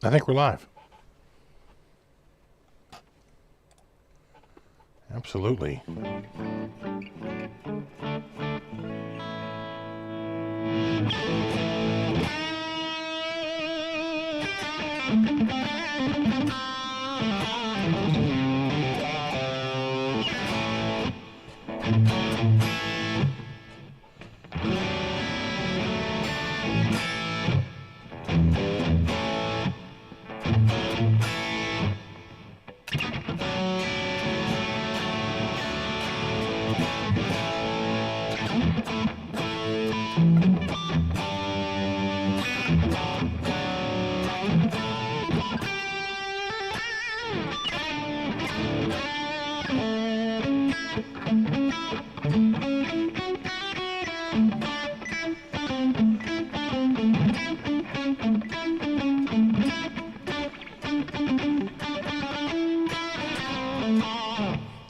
I think we're live. Absolutely.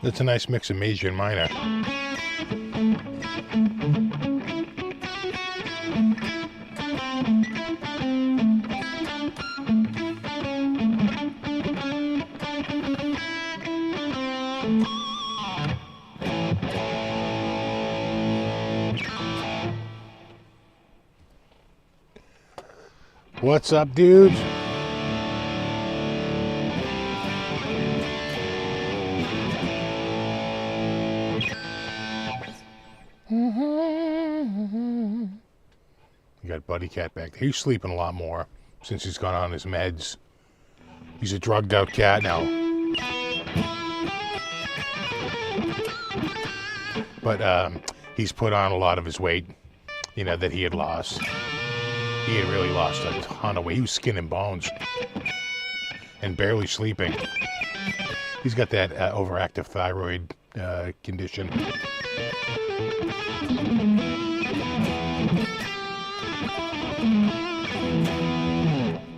That's a nice mix of major and minor. What's up, dudes? You got Buddy Cat back there. He's sleeping a lot more since he's gone on his meds. He's a drugged out cat now. But he's put on a lot of his weight, you know, that he had lost. He had really lost a ton of weight. He was skin and bones and barely sleeping. He's got that overactive thyroid condition.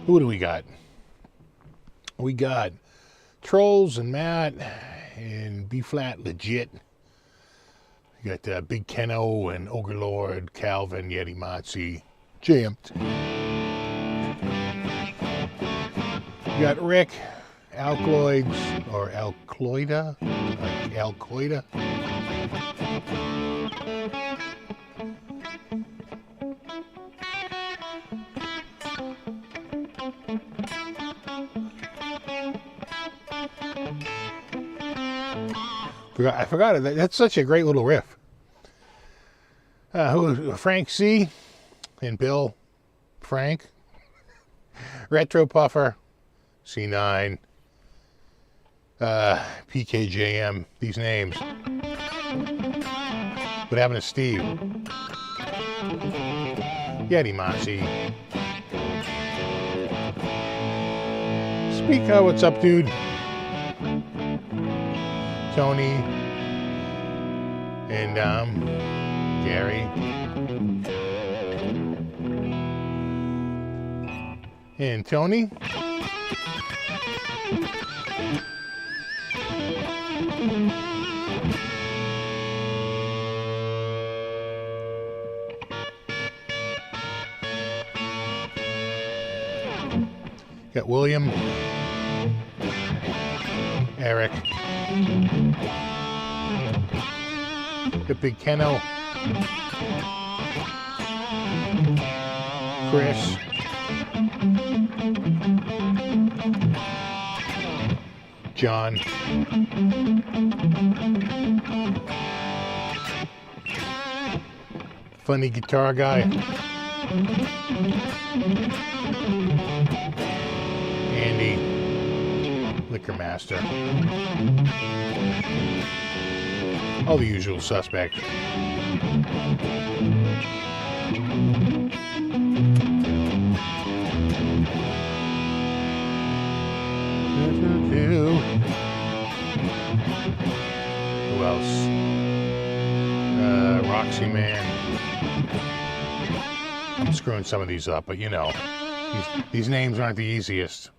Who do we got? We got Trolls and Matt and B-flat legit. We got Big Keno and Ogre Lord, Calvin, Yeti Matzi, jammed. We got Rick, Alkaloids, or Alkloida, like Alcoida. I forgot it. That's such a great little riff. Frank C. and Bill Frank. Retro Puffer. C9. PKJM. These names. What happened to Steve? Yeti Masi. Speaker, what's up, dude? Tony and Gary. And Tony. Got William, Eric, the Big Keno, Chris, John, funny guitar guy, Andy, Liquor Master, all the usual suspects. Who else? Roxy Man. I'm screwing some of these up, but you know, these names aren't the easiest.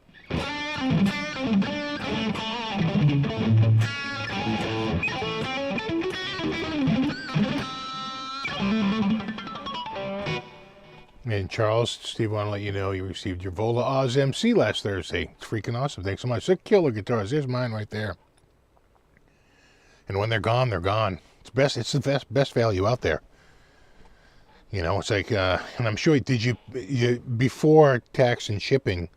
And Charles, Steve, want to let you know you received your Vola Oz MC last Thursday. It's freaking awesome. Thanks so much. They're killer guitars. There's mine right there. And when they're gone, they're gone. It's the best value out there. You know, it's like, and I'm sure, you before tax and shipping,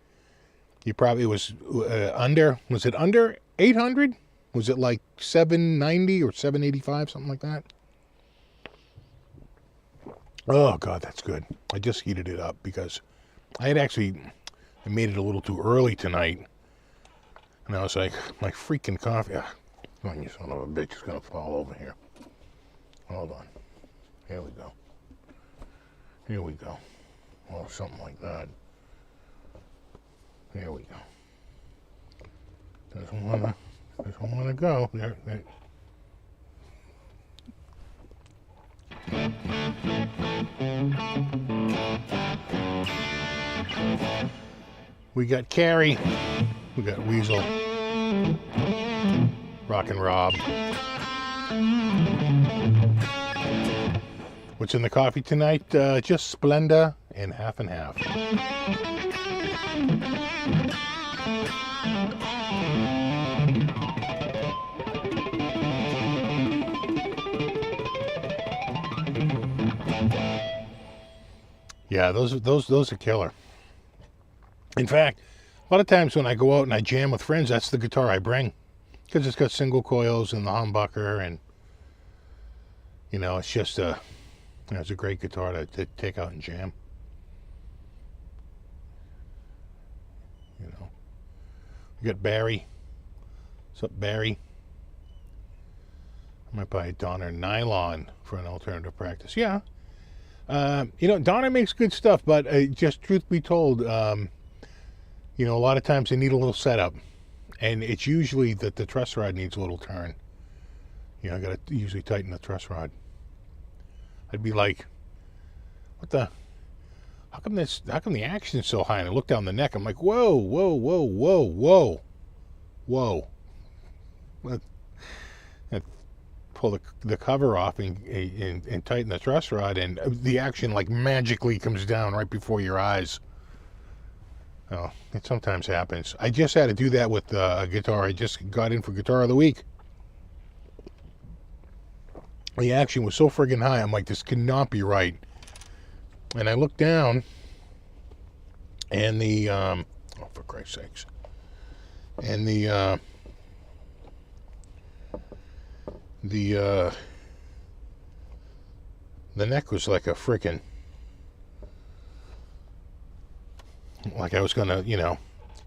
you probably was was it under 800? Was it like 790 or 785, something like that? Oh, God, that's good. I just heated it up because I made it a little too early tonight. And I was like, my freaking coffee. Oh, you son of a bitch is going to fall over here. Hold on. Here we go. Here we go. Or something like that. Here we go. Doesn't want to go. There. We got Carrie. We got Weasel. Rockin' Rob. What's in the coffee tonight? Just Splenda and half. Yeah, those are killer. In fact, a lot of times when I go out and I jam with friends, that's the guitar I bring. Because it's got single coils and the humbucker, and you know, it's just it's a great guitar to take out and jam. You know, we got Barry. What's up, Barry? I might buy a Donner nylon for an alternative practice. Yeah, you know, Donner makes good stuff, but just truth be told, you know, a lot of times they need a little setup. And it's usually that the truss rod needs a little turn. You know, I got to usually tighten the truss rod. I'd be like, what the? How come the action's so high? And I look down the neck. I'm like, whoa. I pull the cover off and tighten the truss rod, and the action like magically comes down right before your eyes. Oh, it sometimes happens. I just had to do that with a guitar. I just got in for Guitar of the Week. The action was so friggin' high. I'm like, this cannot be right. And I looked down, and oh, for Christ's sakes. And the neck was like a frickin', like I was gonna, you know,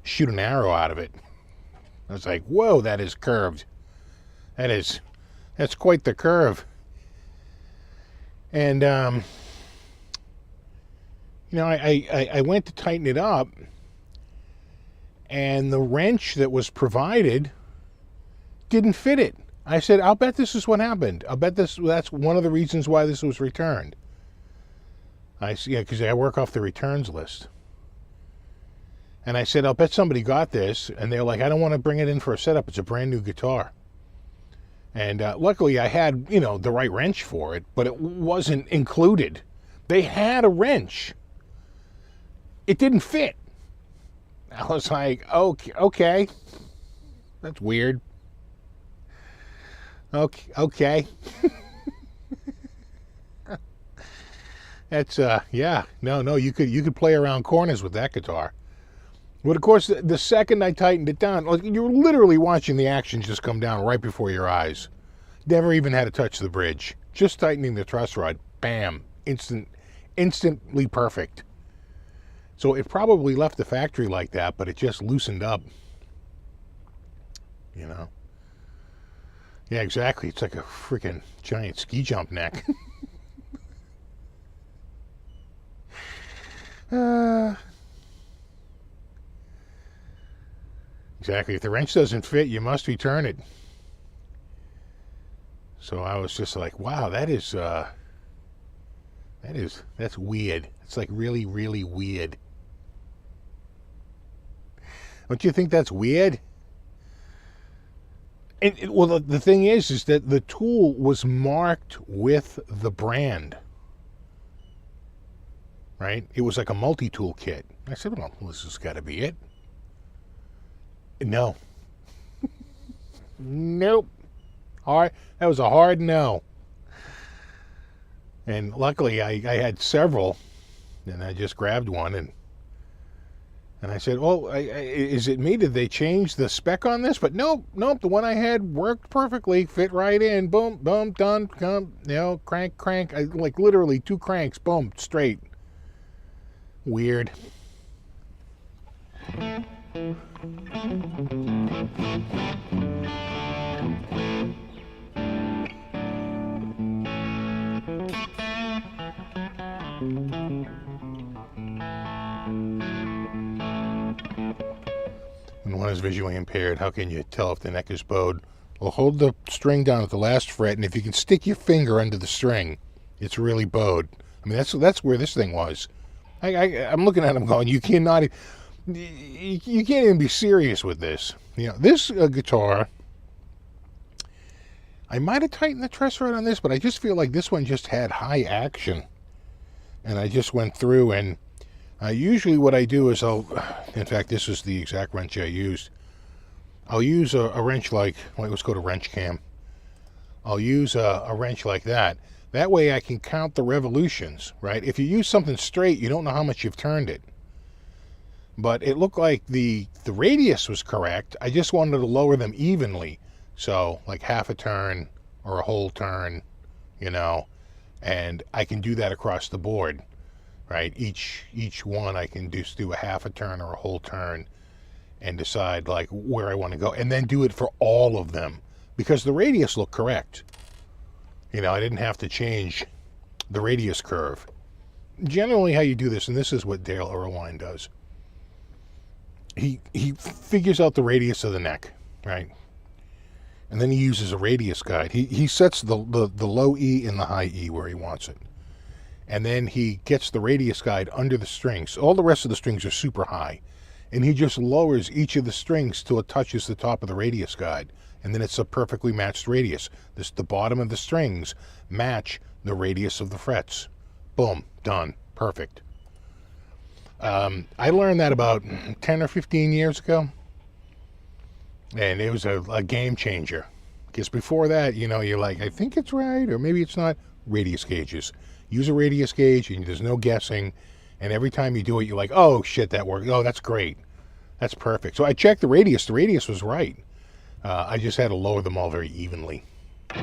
shoot an arrow out of it. I was like, whoa, that is curved. That's quite the curve. And, you know, I went to tighten it up, and the wrench that was provided didn't fit it. I said, I'll bet this is what happened. I'll bet that's one of the reasons why this was returned. Yeah, because I work off the returns list. And I said, I'll bet somebody got this. And they're like, I don't want to bring it in for a setup. It's a brand new guitar. And luckily I had, you know, the right wrench for it, but it wasn't included. They had a wrench. It didn't fit. I was like, okay. That's weird. Okay. That's, yeah. No, you could play around corners with that guitar. But of course, the second I tightened it down, like, you're literally watching the action just come down right before your eyes. Never even had to touch the bridge. Just tightening the truss rod, bam, instantly perfect. So it probably left the factory like that, but it just loosened up. You know? Yeah, exactly. It's like a freaking giant ski jump neck. Exactly. If the wrench doesn't fit, you must return it. So I was just like, wow, that's weird. It's like really, really weird. Don't you think that's weird? And well, the thing is that the tool was marked with the brand. Right? It was like a multi-tool kit. I said, well, this has got to be it. No. Nope. That was a hard no. And luckily I had several, and I just grabbed one, and I said, oh, is it me? Did they change the spec on this? But nope, the one I had worked perfectly, fit right in, boom, boom, done, come, you know, crank, like literally 2 cranks, boom, straight. Weird. When one is visually impaired, how can you tell if the neck is bowed? Well, hold the string down at the last fret, and if you can stick your finger under the string, it's really bowed. I mean, that's where this thing was. I'm looking at him going, you can't even be serious with this. You know, this guitar, I might have tightened the truss rod on this, but I just feel like this one just had high action. And I just went through, and usually what I do is in fact, this is the exact wrench I used. I'll use a wrench like, let's go to wrench cam. I'll use a wrench like that. That way I can count the revolutions, right? If you use something straight, you don't know how much you've turned it. But it looked like the radius was correct. I just wanted to lower them evenly. So like half a turn or a whole turn, you know, and I can do that across the board, right? Each one I can just do a half a turn or a whole turn and decide like where I want to go, and then do it for all of them because the radius looked correct. You know, I didn't have to change the radius curve. Generally how you do this, and this is what Dale Irwine does, he figures out the radius of the neck, right? And then he uses a radius guide. He sets the low E and the high E where he wants it. And then he gets the radius guide under the strings. All the rest of the strings are super high. And he just lowers each of the strings till it touches the top of the radius guide. And then it's a perfectly matched radius. The bottom of the strings match the radius of the frets. Boom, done, perfect. I learned that about 10 or 15 years ago. And it was a game changer. Because before that, you know, you're like, I think it's right, or maybe it's not. Radius gauges. Use a radius gauge, and there's no guessing. And every time you do it, you're like, oh, shit, that worked. Oh, that's great. That's perfect. So I checked the radius. The radius was right. I just had to lower them all very evenly. Hey,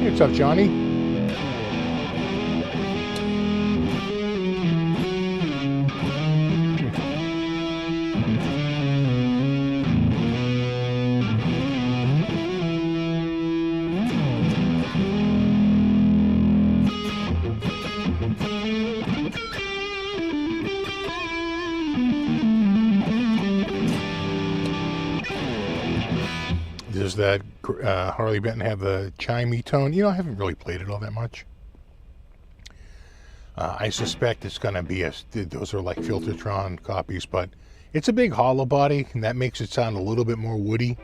what's up, Johnny? Does that Harley Benton have the chimey tone? You know, I haven't really played it all that much. I suspect it's going to be those are like Filtertron copies, but it's a big hollow body, and that makes it sound a little bit more woody.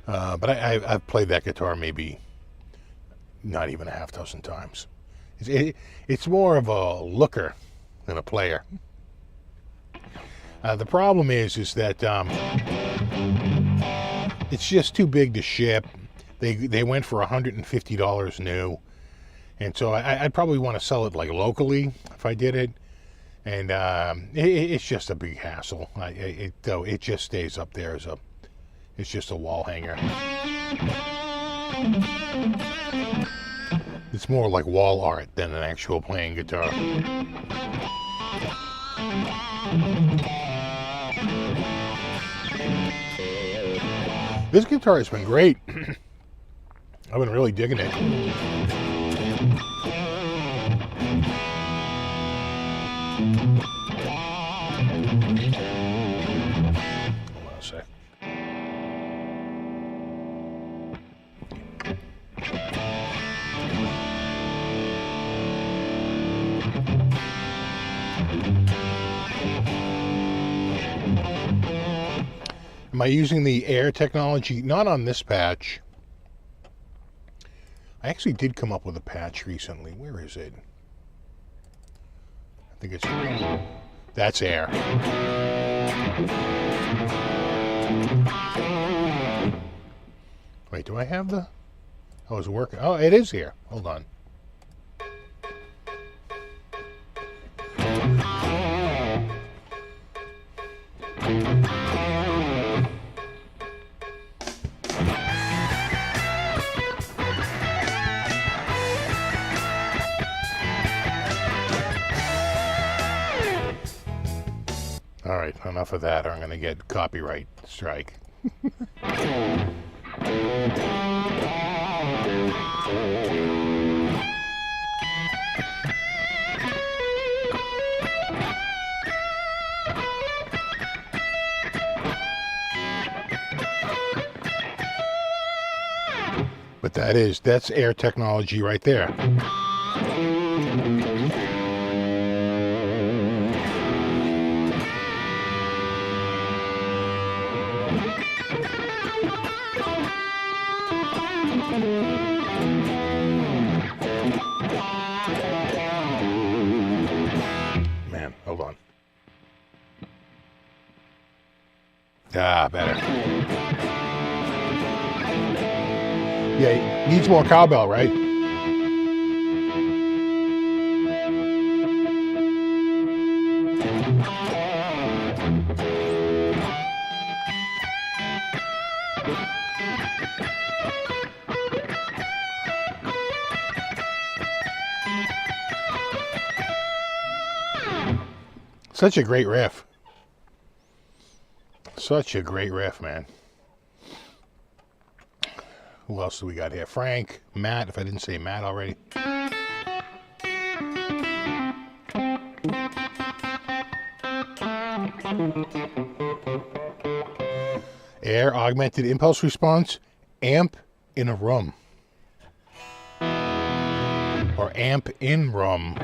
But I've played that guitar maybe not even a half dozen times. It's more of a looker than a player. The problem is that it's just too big to ship. They went for $150 new, and so I'd probably want to sell it like locally if I did it. And it's just a big hassle. It just stays up there as it's just a wall hanger. It's more like wall art than an actual playing guitar. This guitar has been great. I've been really digging it. Hold on a sec. Am I using the air technology? Not on this patch. I actually did come up with a patch recently. Where is it? I think it's... That's air. Wait, do I have the... Oh, it's working. Oh, it is here. Hold on. All right, enough of that, or I'm going to get copyright strike. But that's air technology right there. Man, hold on. Ah, better. Yeah, needs more cowbell, right? Such a great riff. Such a great riff, man. Who else do we got here? Frank, Matt, if I didn't say Matt already. Air augmented impulse response, amp in a room. Or amp in room.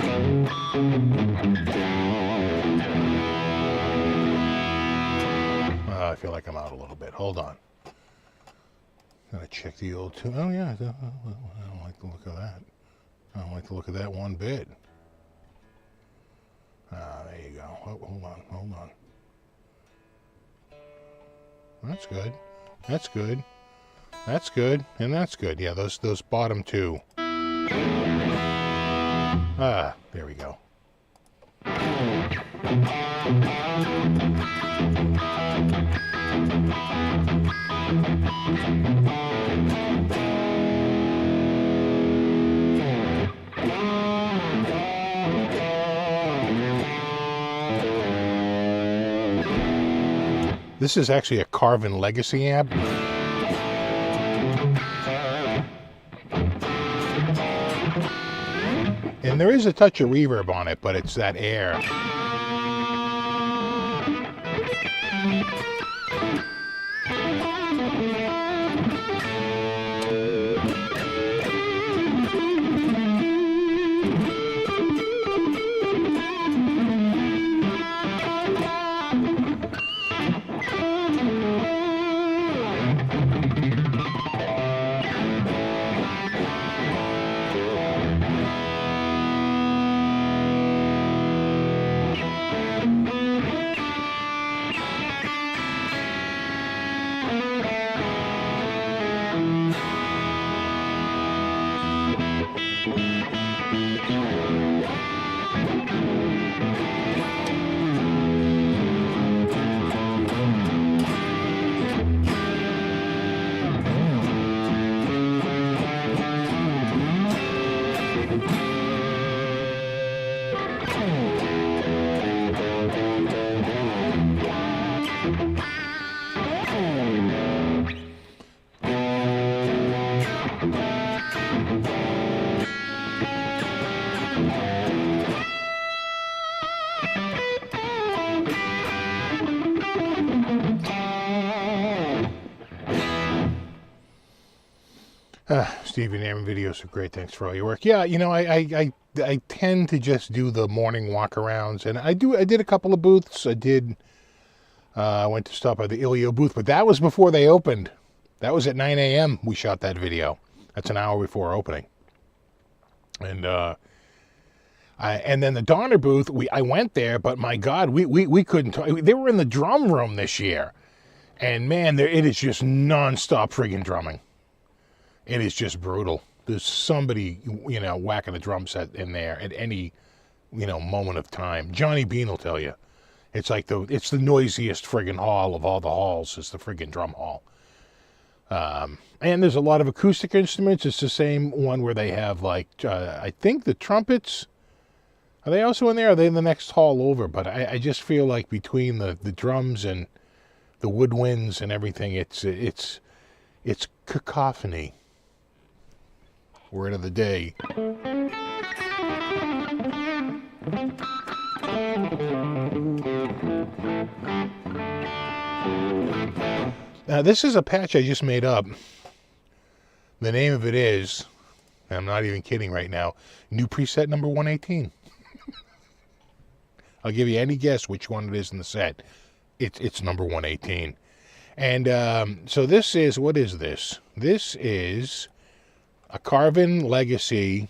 I feel like I'm out a little bit. Hold on. Gotta check the old tune. Oh yeah, I don't like the look of that. I don't like the look of that one bit. There you go. Oh, hold on. That's good. That's good. That's good. And that's good. Yeah, those bottom two. There we go. This is actually a Carvin Legacy amp. And there is a touch of reverb on it, but it's that air. Stevie NAMM videos are great. Thanks for all your work. Yeah, you know, I tend to just do the morning walkarounds, and I did a couple of booths. I went to stop by the Ilio booth, but that was before they opened. That was at 9 a.m. we shot that video. That's an hour before opening. And and then the Donner booth, I went there, but my God, we couldn't talk. They were in the drum room this year. And man, it is just nonstop friggin' drumming. It is just brutal. There's somebody, you know, whacking a drum set in there at any, you know, moment of time. Johnny Bean will tell you. It's like it's the noisiest friggin' hall of all the halls. It's the friggin' drum hall. And there's a lot of acoustic instruments. It's the same one where they have, like, I think the trumpets. Are they also in there? Or are they in the next hall over? But I just feel like between the drums and the woodwinds and everything, it's cacophony. Word of the day. Now, this is a patch I just made up. The name of it is, I'm not even kidding right now, new preset number 118. I'll give you any guess which one it is in the set. It's number 118. And so this is, what is this? This is a Carvin Legacy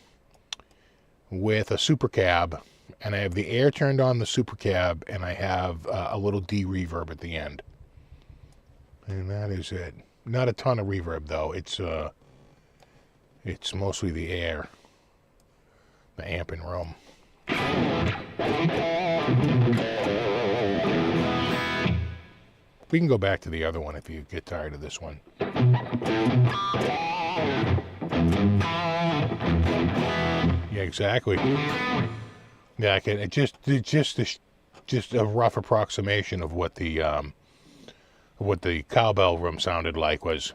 with a super cab, and I have the air turned on the super cab, and I have a little D reverb at the end. And that is it. Not a ton of reverb though. It's mostly the air, the amp and room. We can go back to the other one if you get tired of this one. Yeah, exactly. Yeah, I can. Just a rough approximation of what the cowbell room sounded like was.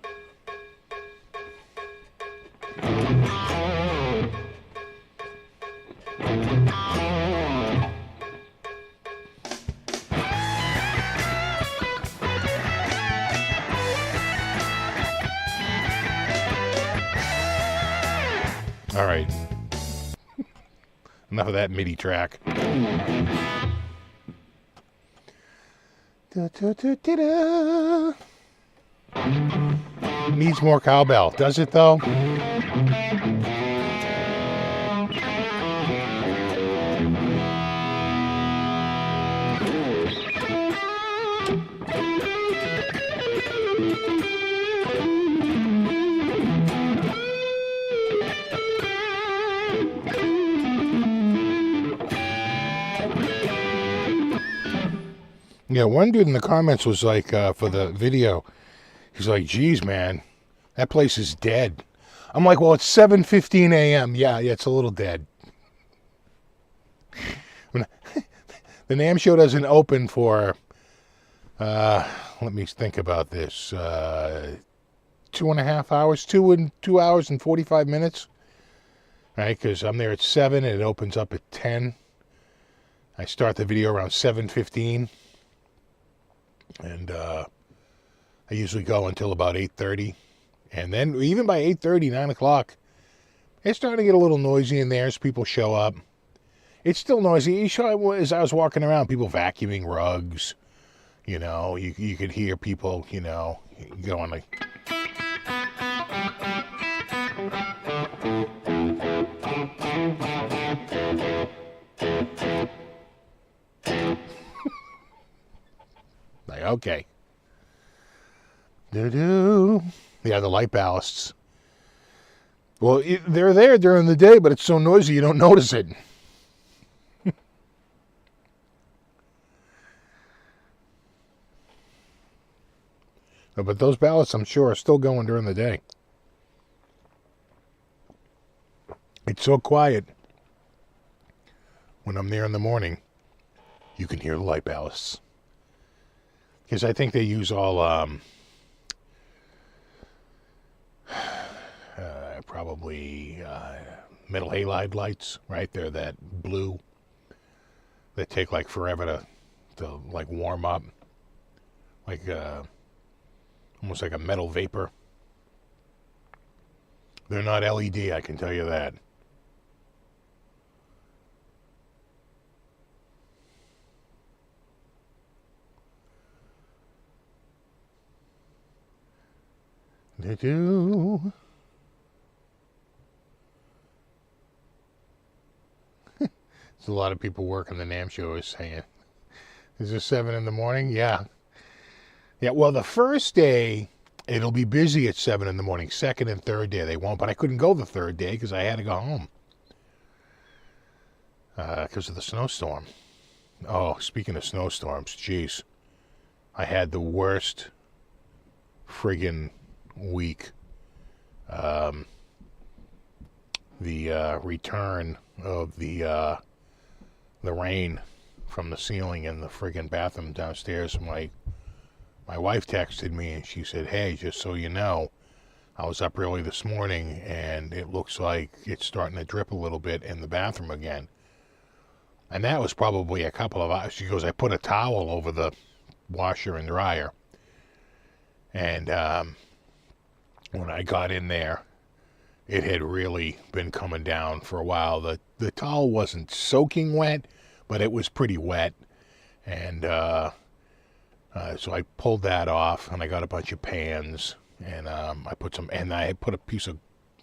All right. Enough of that MIDI track. Da, da, da, da, da. Needs more cowbell. Does it though? Yeah, one dude in the comments was like, for the video, he's like, geez, man, that place is dead. I'm like, well, it's 7:15 a.m. Yeah, it's a little dead. The NAMM show doesn't open for, let me think about this, 2.5 hours, 2 hours and 45 minutes, right? Because I'm there at 7 and it opens up at 10. I start the video around 7:15. And I usually go until about 8:30. And then even by 8:30, 9 o'clock, it's starting to get a little noisy in there as people show up. It's still noisy. As I was walking around, people vacuuming rugs. You know, you could hear people, you know, going like... Like, okay. Yeah, the light ballasts. Well, they're there during the day, but it's so noisy you don't notice it. But those ballasts, I'm sure, are still going during the day. It's so quiet. When I'm there in the morning, you can hear the light ballasts. Because I think they use all, probably metal halide lights, right? They're that blue that take like forever to like warm up. Like, almost like a metal vapor. They're not LED, I can tell you that. They do. There's a lot of people working the NAMM show is saying. Is it 7 in the morning? Yeah. Yeah, well, the first day, it'll be busy at 7 in the morning. Second and third day, they won't. But I couldn't go the third day because I had to go home. Because of the snowstorm. Oh, speaking of snowstorms, geez. I had the worst friggin' week. The return of the rain from the ceiling in the friggin' bathroom downstairs. My wife texted me and she said, hey, just so you know, I was up early this morning and it looks like it's starting to drip a little bit in the bathroom again. And that was probably a couple of hours. She goes, I put a towel over the washer and dryer. And when I got in there, it had really been coming down for a while. The towel wasn't soaking wet, but it was pretty wet. And so I pulled that off, and I got a bunch of pans, and I put a piece of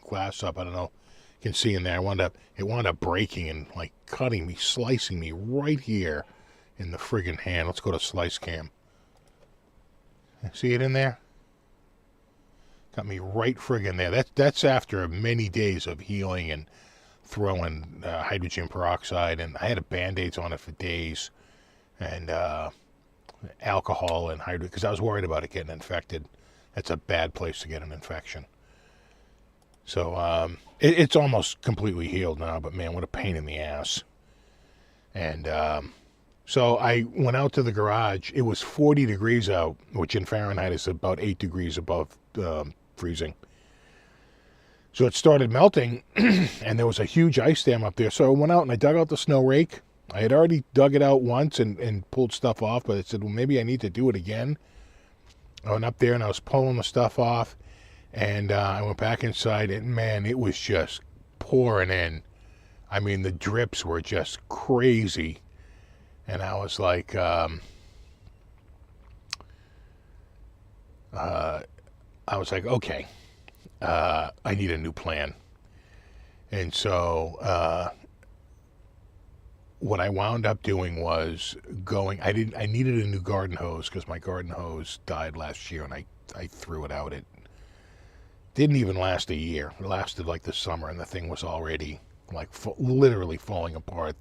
glass up. I don't know, you can see in there. It wound up breaking and like cutting me, slicing me right here in the friggin' hand. Let's go to slice cam. See it in there? Got me right friggin' there. That's after many days of healing and throwing hydrogen peroxide, and I had Band-Aids on it for days, and alcohol and hydrogen, because I was worried about it getting infected. That's a bad place to get an infection. So it's almost completely healed now, but man, what a pain in the ass. And so I went out to the garage. It was 40 degrees out, which in Fahrenheit is about 8 degrees above freezing. So it started melting, and there was a huge ice dam up there. So I went out and I dug out the snow rake. I had already dug it out once and pulled stuff off, but I said, well, maybe I need to do it again. I went up there and I was pulling the stuff off, and I went back inside, and man, it was just pouring in. I mean, the drips were just crazy. And I was like, okay, I need a new plan. And so what I wound up doing was I needed a new garden hose because my garden hose died last year, and I threw it out. It didn't even last a year. It lasted like the summer, and the thing was already like literally falling apart.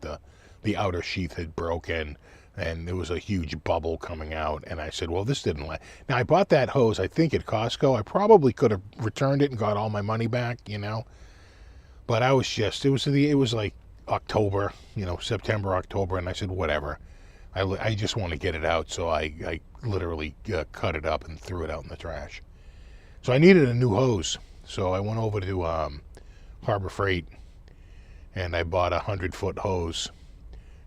The outer sheath had broken, and there was a huge bubble coming out. And I said, well, this didn't last. Now, I bought that hose, I think, at Costco. I probably could have returned it and got all my money back, But I was just, it was like October, September, October, and I said, whatever. I just want to get it out, so I literally cut it up and threw it out in the trash. So I needed a new hose, so I went over to Harbor Freight, and I bought a 100-foot hose,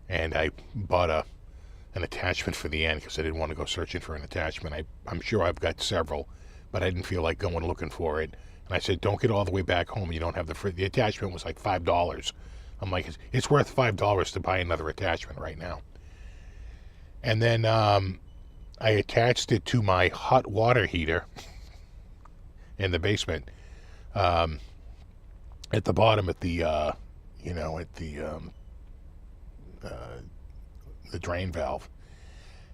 and I bought an attachment for the end because I didn't want to go searching for an attachment. I'm sure I've got several, but I didn't feel like going looking for it. And I said, don't get all the way back home. You don't have the attachment was like $5. I'm like, it's worth $5 to buy another attachment right now. And then I attached it to my hot water heater in the basement. At the bottom, at the the drain valve,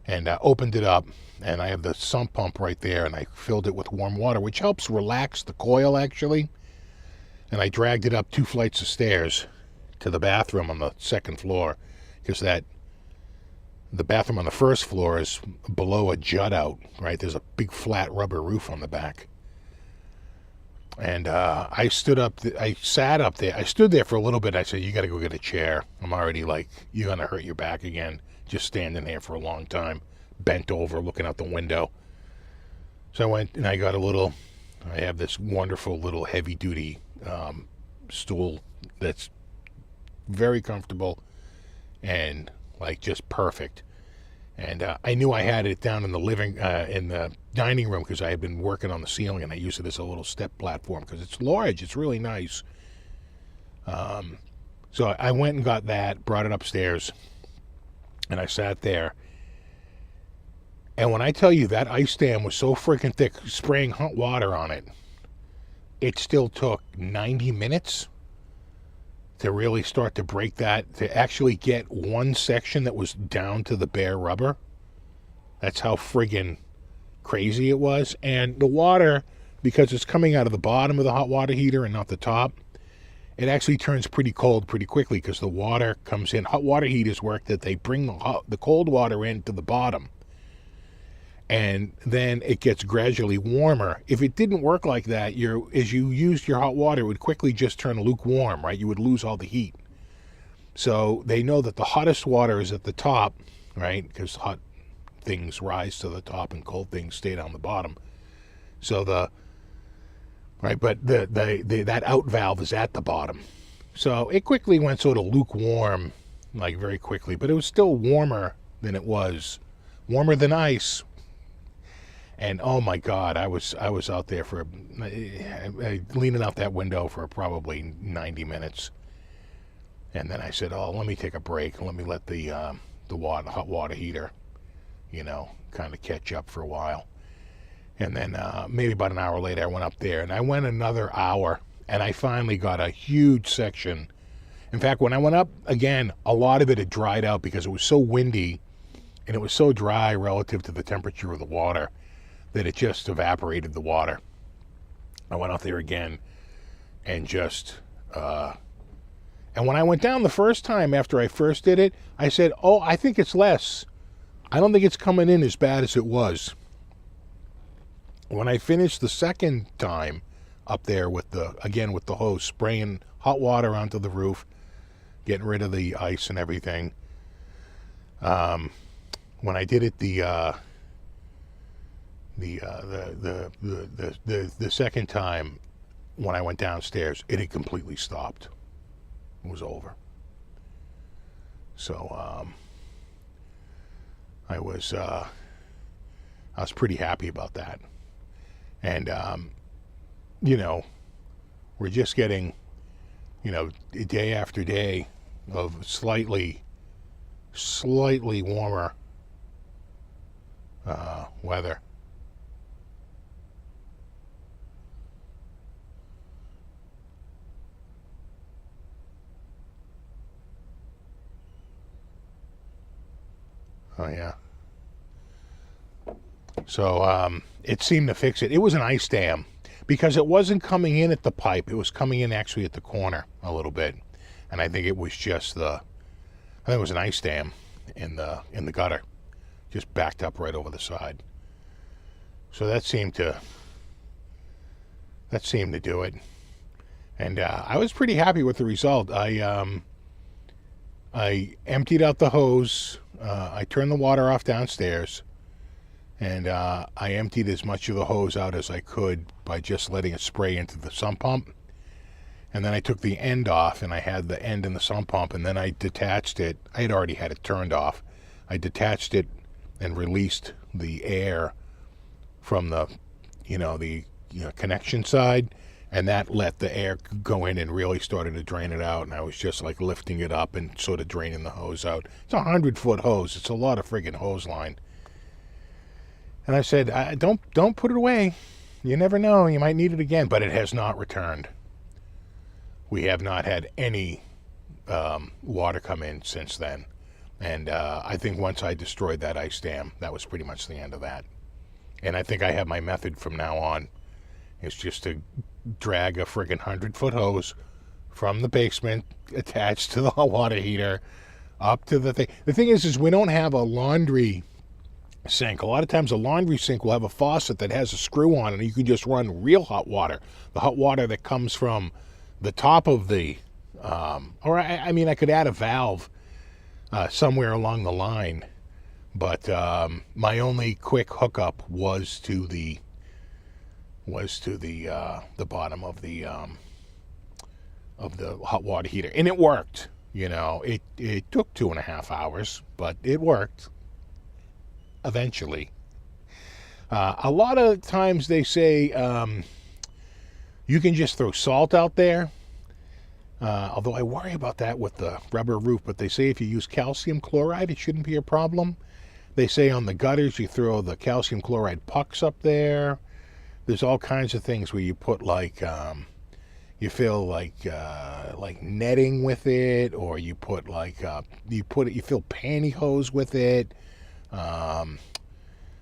and opened it up, and I have the sump pump right there, and I filled it with warm water, which helps relax the coil actually. And I dragged it up 2 flights of stairs to the bathroom on the second floor, because the bathroom on the first floor is below a jut out, right? There's a big flat rubber roof on the back. And I sat up there. I stood there for a little bit. I said, you got to go get a chair. I'm already like, you're going to hurt your back again, just standing there for a long time, bent over, looking out the window. So I went and I got I have this wonderful little heavy-duty stool that's very comfortable and like just perfect. And I knew I had it down in the dining room because I had been working on the ceiling, and I use it as a little step platform because it's large. It's really nice. So I went and got that, brought it upstairs, and I sat there. And when I tell you that ice dam was so freaking thick, spraying hot water on it, it still took 90 minutes to really start to break that, to actually get one section that was down to the bare rubber. That's how friggin' crazy it was. And the water, because it's coming out of the bottom of the hot water heater and not the top, it actually turns pretty cold pretty quickly because the water comes in. Hot water heaters work that they bring the cold water into the bottom, and then it gets gradually warmer. If it didn't work like that, as you used your hot water, it would quickly just turn lukewarm, right? You would lose all the heat. So they know that the hottest water is at the top, right? Because hot things rise to the top and cold things stay down the bottom. So that out valve is at the bottom. So it quickly went sort of lukewarm, like very quickly, but it was still warmer than ice. And oh my God, I was out there for leaning out that window for probably 90 minutes, and then I said, "Oh, let me take a break. Let me let the hot water heater, kind of catch up for a while." And then maybe about an hour later, I went up there, and I went another hour, and I finally got a huge section. In fact, when I went up again, a lot of it had dried out because it was so windy, and it was so dry relative to the temperature of the water that it just evaporated the water. I went out there again and and when I went down the first time after I first did it, I said, "Oh, I think it's less. I don't think it's coming in as bad as it was." When I finished the second time up there with the hose, spraying hot water onto the roof, getting rid of the ice and everything, when I did it the second time, when I went downstairs, it had completely stopped. It was over. So I was pretty happy about that. And we're just getting day after day of slightly warmer weather. Oh, yeah. So it seemed to fix it. It was an ice dam because it wasn't coming in at the pipe. It was coming in actually at the corner a little bit. And I think it was just it was an ice dam in the gutter, just backed up right over the side. So that seemed to do it. And I was pretty happy with the result. I emptied out the hose. I turned the water off downstairs, and I emptied as much of the hose out as I could by just letting it spray into the sump pump. And then I took the end off, and I had the end in the sump pump, and then I detached it. I had already had it turned off. I detached it and released the air from the connection side, and that let the air go in and really started to drain it out. And I was just like lifting it up and sort of draining the hose out. It's a 100-foot hose. It's a lot of friggin' hose line. And I said, don't put it away. You never know. You might need it again. But it has not returned. We have not had any water come in since then. And I think once I destroyed that ice dam, that was pretty much the end of that. And I think I have my method from now on. It's just to drag a friggin' 100-foot hose from the basement attached to the hot water heater up to the thing. The thing is we don't have a laundry sink. A lot of times a laundry sink will have a faucet that has a screw on it, and you can just run real hot water. The hot water that comes from the top of the, I could add a valve somewhere along the line, but my only quick hookup was to the bottom of the hot water heater, and it worked. It took 2.5 hours, but it worked. eventually. A lot of times they say you can just throw salt out there. Although I worry about that with the rubber roof, but they say if you use calcium chloride, it shouldn't be a problem. They say on the gutters, you throw the calcium chloride pucks up there. There's all kinds of things where you put like, you fill like netting with it, or you put like, you fill pantyhose with it.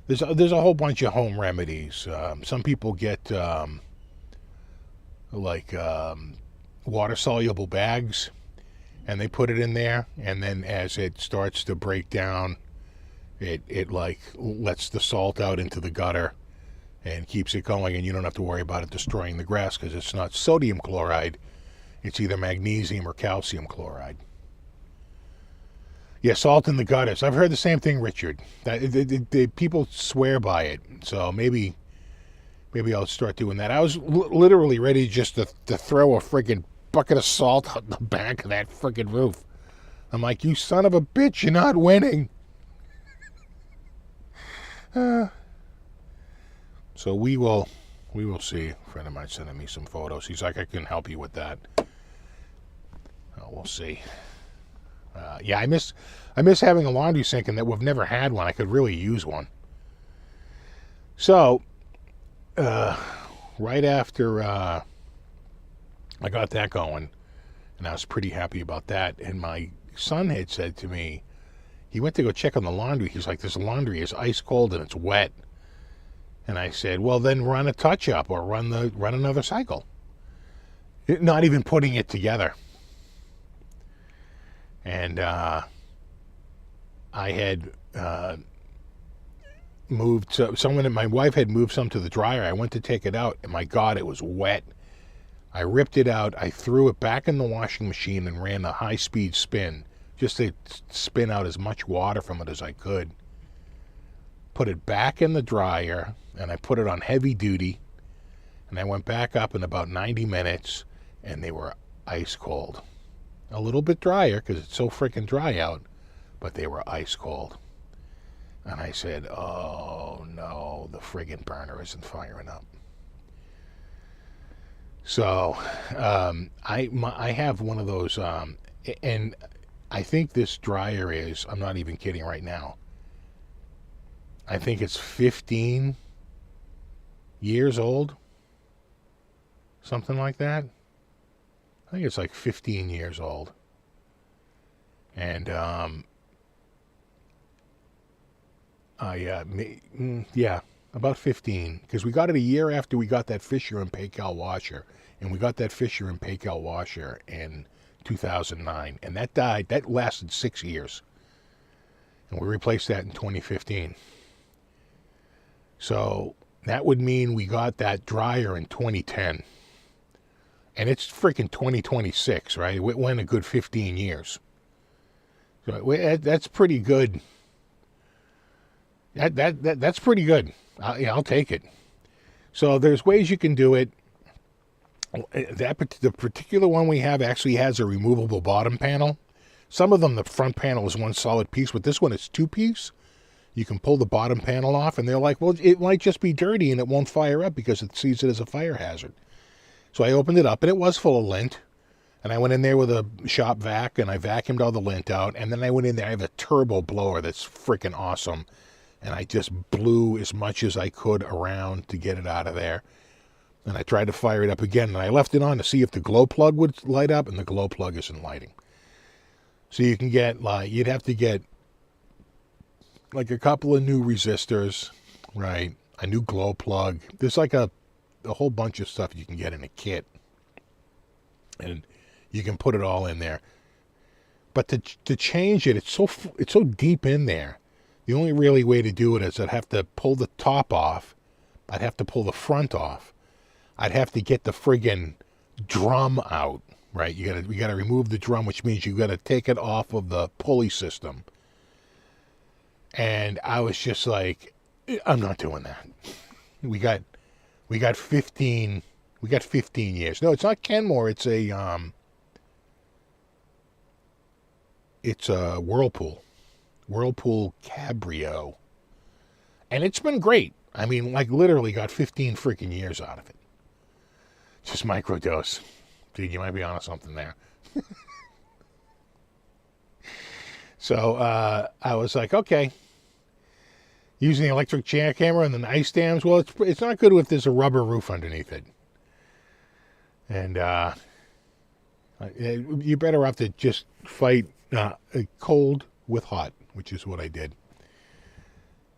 There's a whole bunch of home remedies. Some people get water-soluble bags, and they put it in there, and then as it starts to break down, it like lets the salt out into the gutter and keeps it going, and you don't have to worry about it destroying the grass because it's not sodium chloride. It's either magnesium or calcium chloride. Yeah, salt in the gutters. I've heard the same thing, Richard. People swear by it, so maybe I'll start doing that. I was literally ready just to throw a friggin' bucket of salt on the back of that friggin' roof. I'm like, you son of a bitch, you're not winning. So we will see. A friend of mine sending me some photos. He's like, I can help you with that. We'll see. Yeah, I miss having a laundry sink, and that we've never had one. I could really use one. So, right after I got that going, and I was pretty happy about that, and my son had said to me, he went to go check on the laundry. He's like, this laundry is ice cold and it's wet. And I said, well, then run a touch-up or run another cycle. Not even putting it together. And I had moved my wife had moved some to the dryer. I went to take it out, and my God, it was wet. I ripped it out. I threw it back in the washing machine and ran a high-speed spin just to spin out as much water from it as I could. Put it back in the dryer, and I put it on heavy duty, and I went back up in about 90 minutes, and they were ice cold. A little bit drier because it's so freaking dry out, but they were ice cold. And I said, oh no, the friggin' burner isn't firing up. So I have one of those, and I think this dryer is, I'm not even kidding right now, I think it's 15 years old, something like that. I think it's like 15 years old. And yeah, about 15, because we got it a year after we got that Fisher and Paykel washer, and we got that Fisher and Paykel washer in 2009, and that lasted 6 years, and we replaced that in 2015. So that would mean we got that dryer in 2010, and it's freaking 2026, right? It went a good 15 years. So that's pretty good. That's pretty good. I'll take it. So there's ways you can do it. The particular one we have actually has a removable bottom panel. Some of them, the front panel is one solid piece, but this one is two-piece. You can pull the bottom panel off, and they're like, well, it might just be dirty and it won't fire up because it sees it as a fire hazard. So I opened it up, and it was full of lint. And I went in there with a shop vac, and I vacuumed all the lint out. And then I went in there. I have a turbo blower that's freaking awesome. And I just blew as much as I could around to get it out of there. And I tried to fire it up again, and I left it on to see if the glow plug would light up, and the glow plug isn't lighting. So you can get, you'd have to get like a couple of new resistors, right? A new glow plug. There's like a whole bunch of stuff you can get in a kit. And you can put it all in there. But to change it, it's so deep in there. The only really way to do it is I'd have to pull the top off. I'd have to pull the front off. I'd have to get the friggin' drum out, right? You gotta remove the drum, which means you gotta take it off of the pulley system. And I was just like, I'm not doing that. We got 15 years. No, it's not Kenmore, it's a Whirlpool Cabrio. And it's been great. I mean, like literally got 15 freaking years out of it. Just microdose. Dude, you might be onto something there. So I was like, okay. Using the electric chair camera and then the ice dams. Well, it's not good if there's a rubber roof underneath it. And you're better off to just fight cold with hot, which is what I did.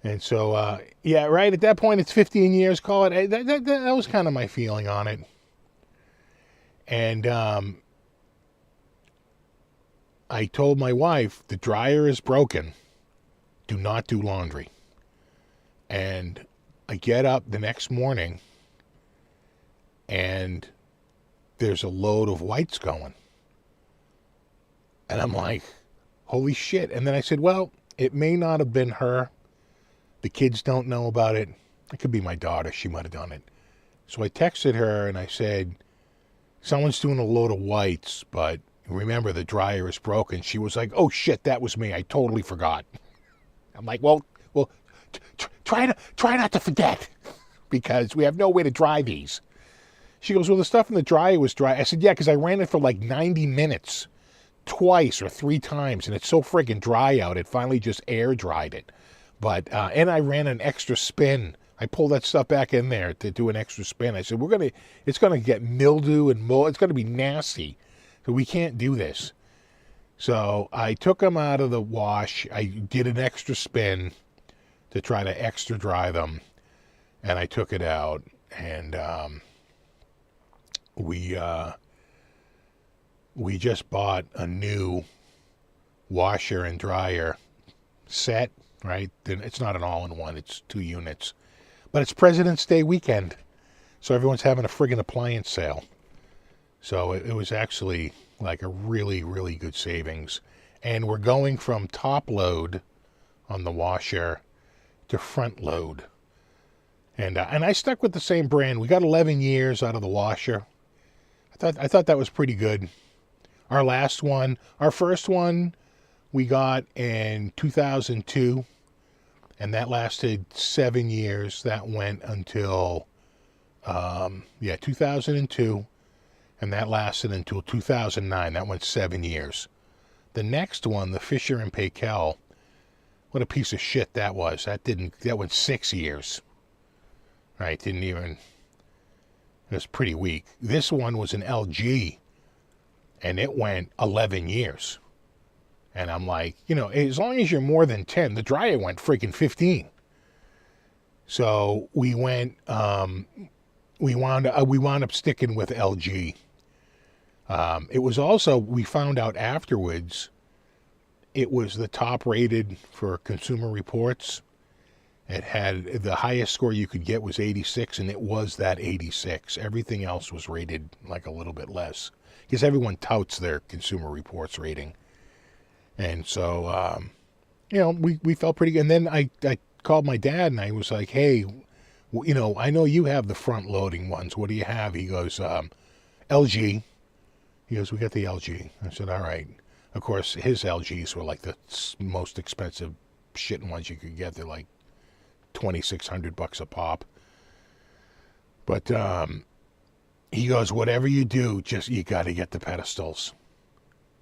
And so, yeah, right at that point, it's 15 years, call it. That was kind of my feeling on it. And I told my wife, the dryer is broken. Do not do laundry. And I get up the next morning, and there's a load of whites going. And I'm like, holy shit. And then I said, well, it may not have been her. The kids don't know about it. It could be my daughter. She might have done it. So I texted her and I said, someone's doing a load of whites, but remember the dryer is broken. She was like, oh shit, that was me. I totally forgot. I'm like, well, try not to forget, because we have no way to dry these. She goes, well, the stuff in the dryer was dry. I said, yeah, because I ran it for like 90 minutes, twice or 3 times, and it's so friggin' dry out, it finally just air dried it. But, and I ran an extra spin. I pulled that stuff back in there to do an extra spin. I said, it's going to get mildew and mold. It's going to be nasty. So we can't do this. So I took them out of the wash. I did an extra spin to try to extra dry them. And I took it out. And we just bought a new washer and dryer set, right? It's not an all-in-one. It's 2 units. But it's President's Day weekend. So everyone's having a friggin' appliance sale. So it was actually like a really, really good savings. And we're going from top load on the washer to front load. And I stuck with the same brand. We got 11 years out of the washer. I thought that was pretty good. Our first one we got in 2002. And that lasted 7 years. That went until, 2002. And that lasted until 2009. That went 7 years. The next one, the Fisher and Paykel, what a piece of shit that was. That went 6 years. Right, it was pretty weak. This one was an LG, and it went 11 years. And I'm like, as long as you're more than 10, the dryer went freaking 15. So we wound up sticking with LG. It was also, we found out afterwards, it was the top rated for Consumer Reports. It had, the highest score you could get was 86, and it was that 86. Everything else was rated like a little bit less, because everyone touts their Consumer Reports rating. And so, we felt pretty good. And then I called my dad and I was like, hey, I know you have the front loading ones. What do you have? He goes, LG. He goes, we got the LG. I said, all right. Of course, his LGs were like the most expensive shit ones you could get. They're like $2,600 a pop. But he goes, whatever you do, you got to get the pedestals.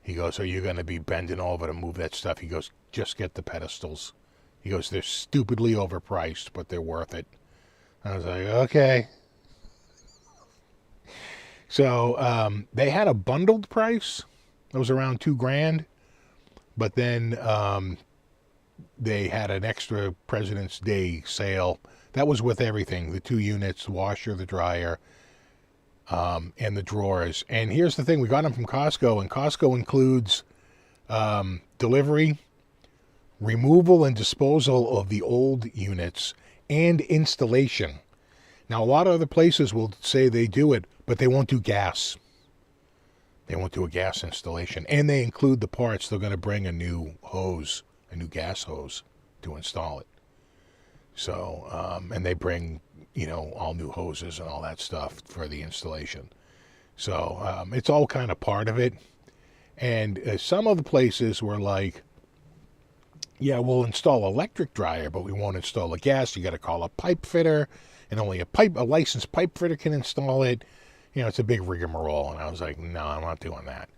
He goes, are you going to be bending over to move that stuff? He goes, just get the pedestals. He goes, they're stupidly overpriced, but they're worth it. I was like, okay. So they had a bundled price. It was around $2,000. But then they had an extra President's Day sale. That was with everything. The 2 units, the washer, the dryer, and the drawers. And here's the thing, we got them from Costco, and Costco includes delivery, removal and disposal of the old units, and installation. Now, a lot of other places will say they do it, but they won't do gas. They won't do a gas installation. And they include the parts. They're going to bring a new hose, a new gas hose to install it. So, and they bring all new hoses and all that stuff for the installation. So it's all kind of part of it. And some of the places were like, Yeah, we'll install electric dryer, but we won't install a gas. You got to call a pipe fitter, and only a licensed pipe fitter can install it. You know, it's a big rigmarole. And I was like, no, I'm not doing that.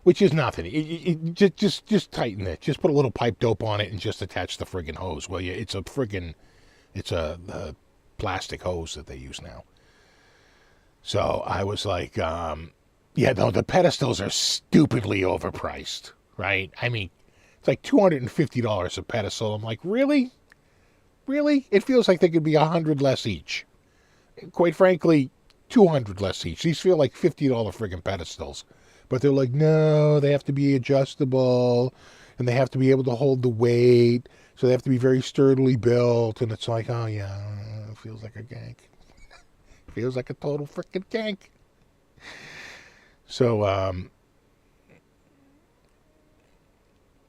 Which is nothing. Just tighten it. Just put a little pipe dope on it and just attach the friggin' hose. Well, yeah, it's a plastic hose that they use now. So I was like, yeah, no, the pedestals are stupidly overpriced, right? I mean, it's like $250 a pedestal. I'm like, really? Really? It feels like they could be $100 less each. Quite frankly, $200 less each. These feel like $50 friggin' pedestals. But they're like, no, they have to be adjustable, and they have to be able to hold the weight, so they have to be very sturdily built. And it's like, oh, yeah, it feels like a gank. It feels like a total frickin' gank. So,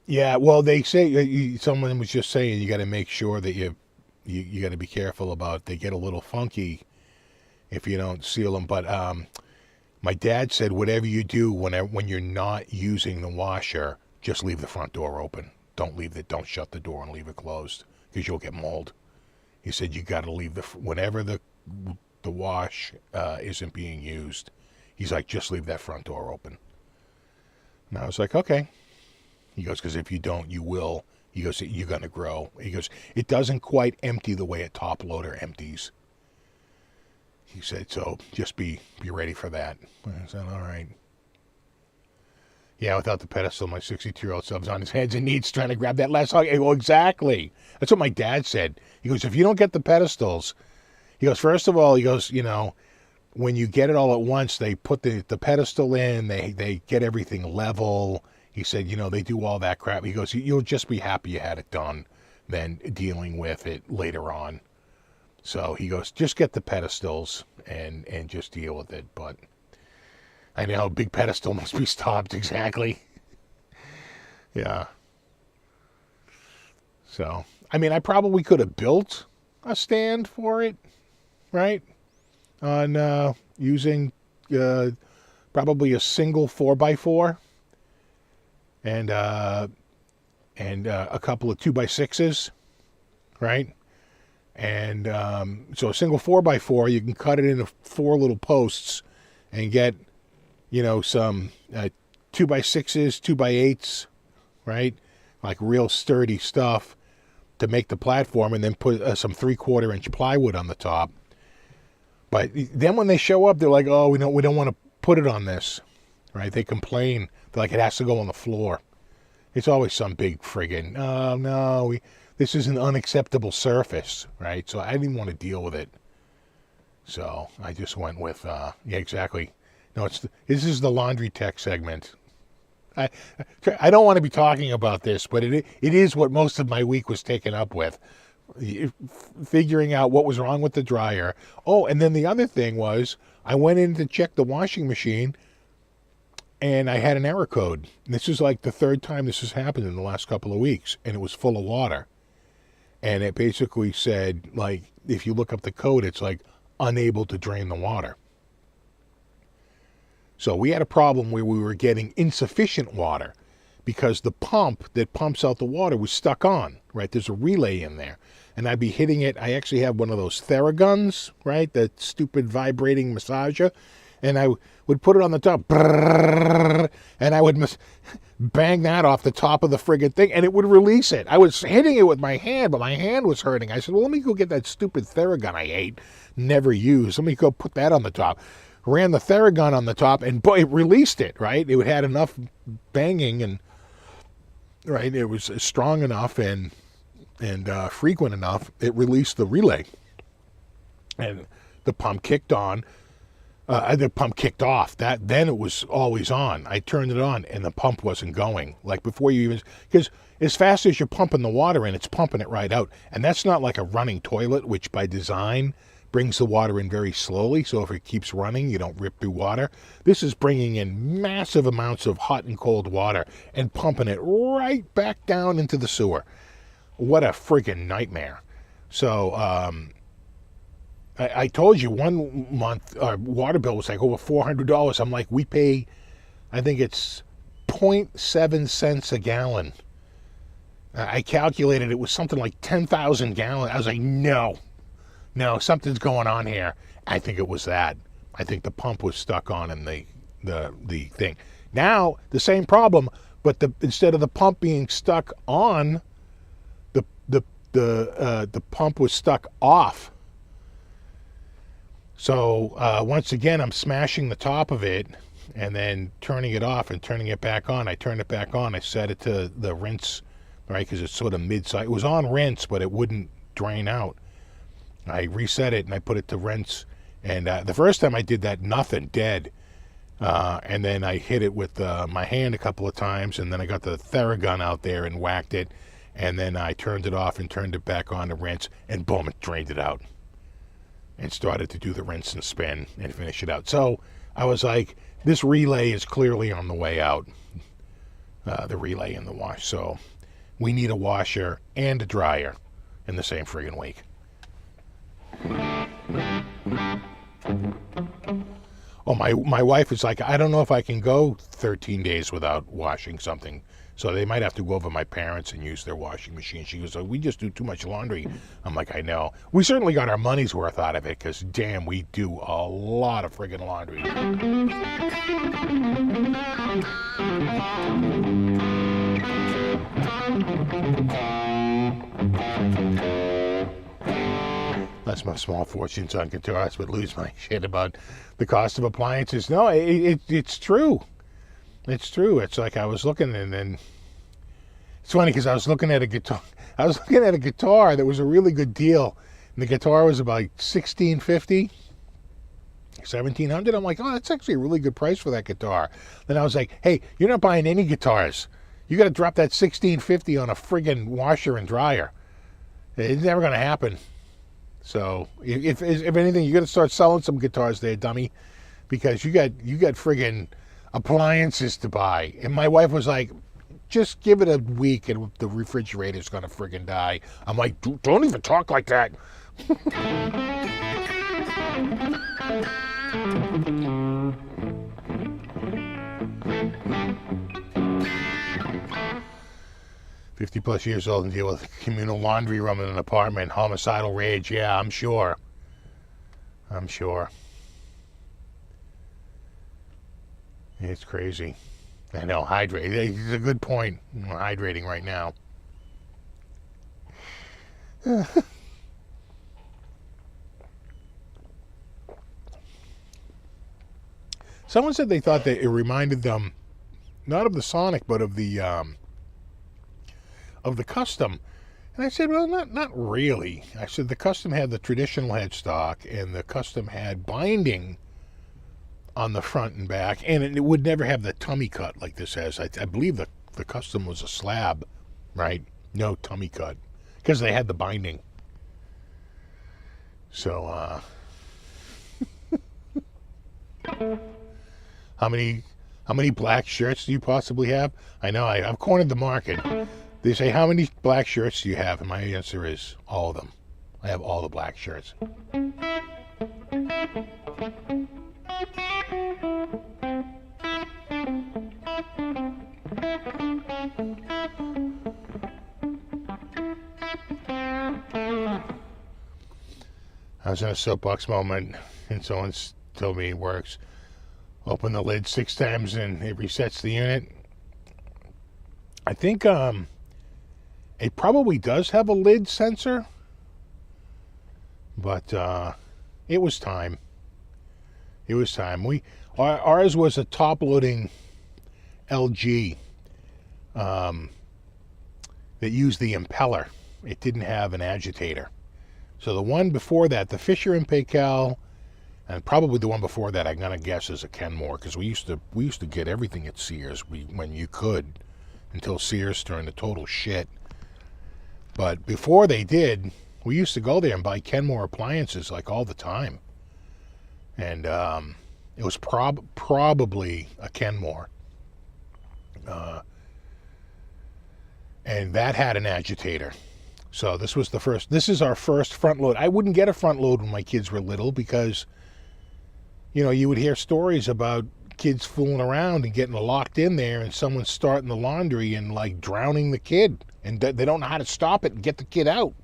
yeah, well, they say, someone was just saying you got to make sure that you got to be careful about, they get a little funky if you don't seal them. But my dad said, whatever you do when you're not using the washer, just leave the front door open. Don't shut the door and leave it closed, because you'll get mold. He said you got to leave whenever the wash isn't being used. He's like, just leave that front door open. And I was like, okay. He goes, because if you don't, you will. He goes, you're going to grow. He goes, it doesn't quite empty the way a top loader empties. He said, so just be ready for that. I said, all right. Yeah, without the pedestal, my 62-year-old self's on his hands and knees trying to grab that last hug. I go, exactly. That's what my dad said. He goes, if you don't get the pedestals, he goes, first of all, he goes, you know, when you get it all at once, they put the pedestal in, they get everything level. He said, you know, they do all that crap. He goes, you'll just be happy you had it done than dealing with it later on. So he goes, just get the pedestals and just deal with it. But I know, big pedestal must be stopped. Exactly. Yeah. So, I mean, I probably could have built a stand for it, right? On using probably a single 4x4 and a couple of 2x6s, right? And so a single 4x4, you can cut it into 4 little posts and get, you know, some 2x6s, 2x8s, right? Like real sturdy stuff to make the platform, and then put some 3/4 inch plywood on the top. But then when they show up, they're like, oh, we don't want to put it on this, right? They complain. They're like, it has to go on the floor. It's always some big friggin', oh, no, this is an unacceptable surface, right? So I didn't want to deal with it. So I just went with, yeah, exactly. No, this is the laundry tech segment. I don't want to be talking about this, but it is what most of my week was taken up with. Figuring out what was wrong with the dryer. Oh, and then the other thing was, I went in to check the washing machine, and I had an error code. This is like the 3rd time this has happened in the last couple of weeks, and it was full of water. And it basically said, like, if you look up the code, it's like, unable to drain the water. So we had a problem where we were getting insufficient water because the pump that pumps out the water was stuck on, right? There's a relay in there. And I'd be hitting it. I actually have one of those Theraguns, right? That stupid vibrating massager. And I would put it on the top. And I would bang that off the top of the friggin' thing. And it would release it. I was hitting it with my hand, but my hand was hurting. I said, well, let me go get that stupid Theragun I hate, never used. Let me go put that on the top. Ran the Theragun on the top, and boy, it released it, right? It had enough banging, and right, it was strong enough and frequent enough. It released the relay, and the pump kicked on. The pump kicked off. Then it was always on. I turned it on, and the pump wasn't going. Like before you even, because as fast as you're pumping the water in, it's pumping it right out, and that's not like a running toilet, which by design brings the water in very slowly, so if it keeps running, you don't rip through water. This is bringing in massive amounts of hot and cold water and pumping it right back down into the sewer. What a friggin' nightmare. So, I told you 1 month our water bill was like over $400. I'm like, we pay, I think it's 0.7 cents a gallon I calculated it was something like 10,000 gallons. I was like, no, something's going on here. I think it was that. I think the pump was stuck on in the thing. Now the same problem, but instead of the pump being stuck on, the pump was stuck off. So once again, I'm smashing the top of it and then turning it off and turning it back on. I turned it back on. I set it to the rinse, right, because it's sort of mid-size. It was on rinse, but it wouldn't drain out. I reset it and I put it to rinse. And the first time I did that, nothing, dead. And then I hit it with my hand a couple of times, and then I got the Theragun out there and whacked it. And then I turned it off and turned it back on to rinse, and boom, it drained it out. And started to do the rinse and spin and finish it out. So I was like, this relay is clearly on the way out. The relay and the wash. So we need a washer and a dryer in the same friggin' week. Oh, my wife is like, I don't know if I can go 13 days without washing something. So they might have to go over to my parents and use their washing machine. She goes, oh, we just do too much laundry. I'm like, I know. We certainly got our money's worth out of it, because damn, we do a lot of friggin' laundry. That's my small fortunes on guitars, but lose my shit about the cost of appliances. No, it's true. It's true. It's like I was looking, and then it's funny because I was looking at a guitar. I was looking at a guitar that was a really good deal, and the guitar was about $1,650, $1,700. I'm like, oh, that's actually a really good price for that guitar. Then I was like, hey, you're not buying any guitars. You got to drop that $1,650 on a friggin' washer and dryer. It's never going to happen. So if anything, you got to start selling some guitars there, dummy, because you got friggin' appliances to buy. And my wife was like, just give it a week and the refrigerator's gonna friggin' die. I'm like, don't even talk like that. +50 years old and deal with communal laundry room in an apartment, homicidal rage. Yeah, I'm sure. It's crazy. I know, hydrate. It's a good point. I'm hydrating right now. Someone said they thought that it reminded them not of the Sonic, but of the Custom. And I said, well, not really. I said the Custom had the traditional headstock, and the Custom had binding on the front and back, and it would never have the tummy cut like this has. I believe the Custom was a slab, right? No tummy cut, because they had the binding. So, how many black shirts do you possibly have? I know I've cornered the market. They say, how many black shirts do you have? And my answer is all of them. I have all the black shirts. I was in a soapbox moment, and someone told me it works. Open the lid 6 times and it resets the unit. I think it probably does have a lid sensor, but it was time. It was time. Ours was a top-loading LG that used the impeller. It didn't have an agitator. So the one before that, the Fisher and Paykel, and probably the one before that, I'm gonna guess is a Kenmore, because we used to get everything at Sears when you could, until Sears turned to total shit. But before they did, we used to go there and buy Kenmore appliances like all the time, and it was probably a Kenmore, and that had an agitator. So this is our first front load. I wouldn't get a front load when my kids were little because, you know, you would hear stories about kids fooling around and getting locked in there, and someone's starting the laundry and like drowning the kid, and they don't know how to stop it and get the kid out.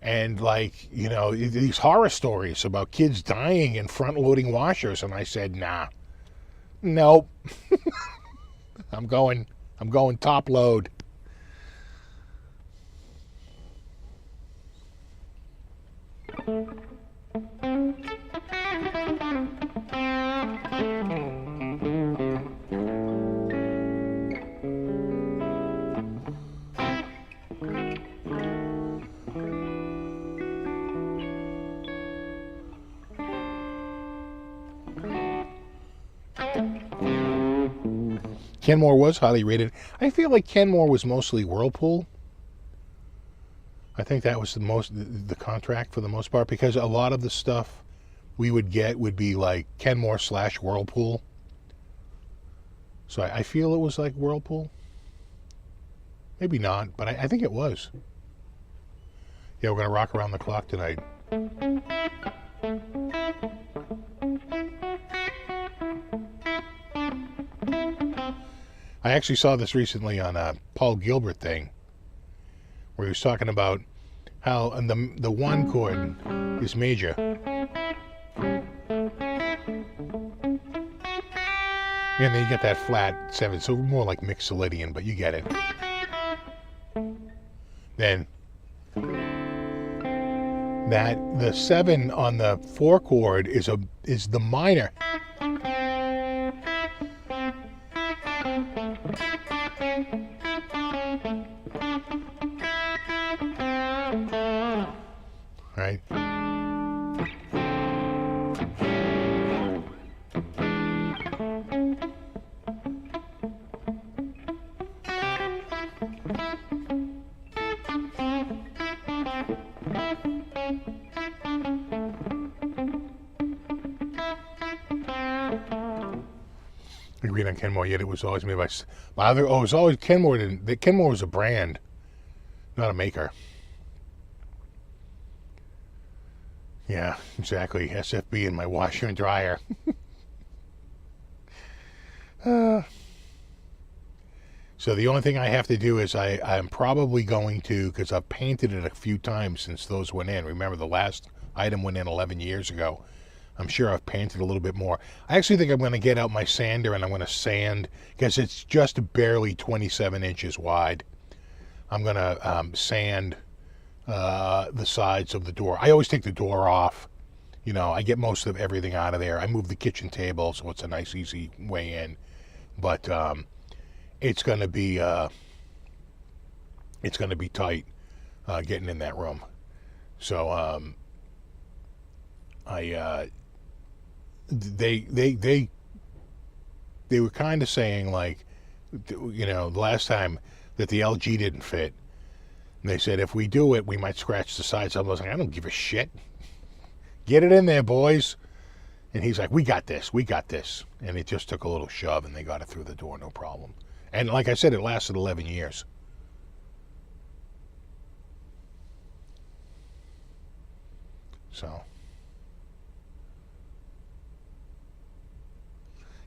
And like, you know, these horror stories about kids dying in front-loading washers. And I said, nah, nope. I'm going top load. Kenmore was highly rated. I feel like Kenmore was mostly Whirlpool. I think that was the contract for the most part, because a lot of the stuff we would get would be like Kenmore / Whirlpool. So I feel it was like Whirlpool. Maybe not, but I think it was. Yeah, we're going to rock around the clock tonight. I actually saw this recently on a Paul Gilbert thing, where he was talking about how the one chord is major. And then you get that flat 7, so more like Mixolydian, but you get it. Then the 7 on the 4 chord is the minor. Right? Agreed on Kenmore, yet it was always made by other. Oh, it was always Kenmore. Kenmore was a brand, not a maker. Yeah, exactly. SFB in my washer and dryer. So the only thing I have to do is I'm probably going to, because I've painted it a few times since those went in. Remember, the last item went in 11 years ago. I'm sure I've painted a little bit more. I actually think I'm going to get out my sander and I'm going to sand, because it's just barely 27 inches wide. I'm going to sand the sides of the door. I always take the door off. You know, I get most of everything out of there. I move the kitchen table, so it's a nice, easy way in. But it's going to be tight getting in that room. So they were kind of saying, like, you know, the last time that the LG didn't fit, and they said, if we do it, we might scratch the sides. I was like, I don't give a shit. Get it in there, boys. And he's like, we got this. And it just took a little shove, and they got it through the door, no problem. And like I said, it lasted 11 years. So.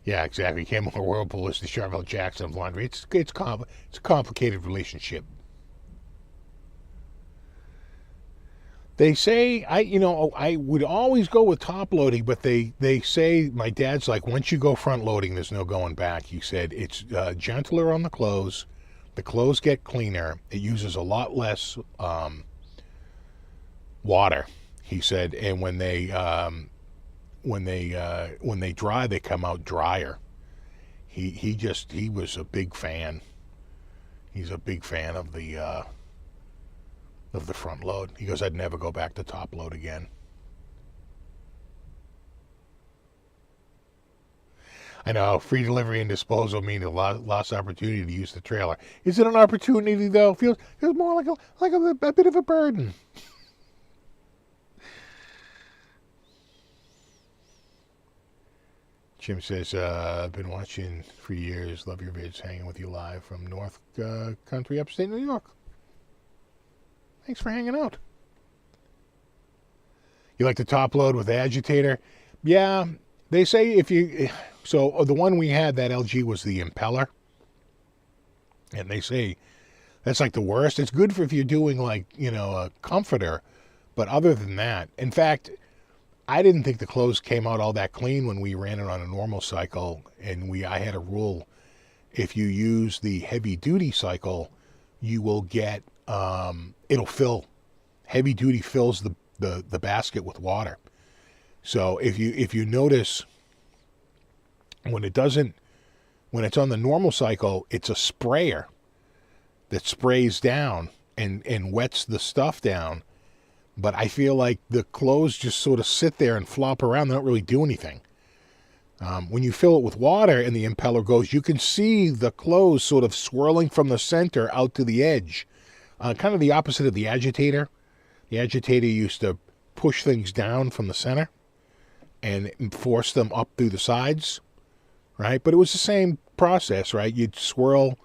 Yeah, exactly. Kenmore Whirlpool is the Charvel Jackson of laundry. It's a complicated relationship. They say, I would always go with top loading, but they say, my dad's like, once you go front loading, there's no going back. He said it's gentler on the clothes get cleaner, it uses a lot less water, he said, and when they dry, they come out drier. He was a big fan. He's a big fan of the front load. He goes, I'd never go back to top load again. I know, free delivery and disposal mean a lost opportunity to use the trailer. Is it an opportunity, though? Feels more like a bit of a burden. Jim says, I've been watching for years. Love your vids, hanging with you live from North Country, upstate New York. Thanks for hanging out. You like the top load with the agitator? Yeah, They say if you, so the one we had, that LG, was the impeller. And they say that's like the worst. It's good for if you're doing like, a comforter. But other than that, in fact, I didn't think the clothes came out all that clean when we ran it on a normal cycle. And I had a rule, if you use the heavy duty cycle, you will get, it'll fill, heavy duty fills the basket with water. So if you notice, when it's on the normal cycle, it's a sprayer that sprays down and wets the stuff down. But I feel like the clothes just sort of sit there and flop around. They don't really do anything. When you fill it with water and the impeller goes, you can see the clothes sort of swirling from the center out to the edge. Kind of the opposite of the agitator. The agitator used to push things down from the center and force them up through the sides, right? But it was the same process, right? You'd swirl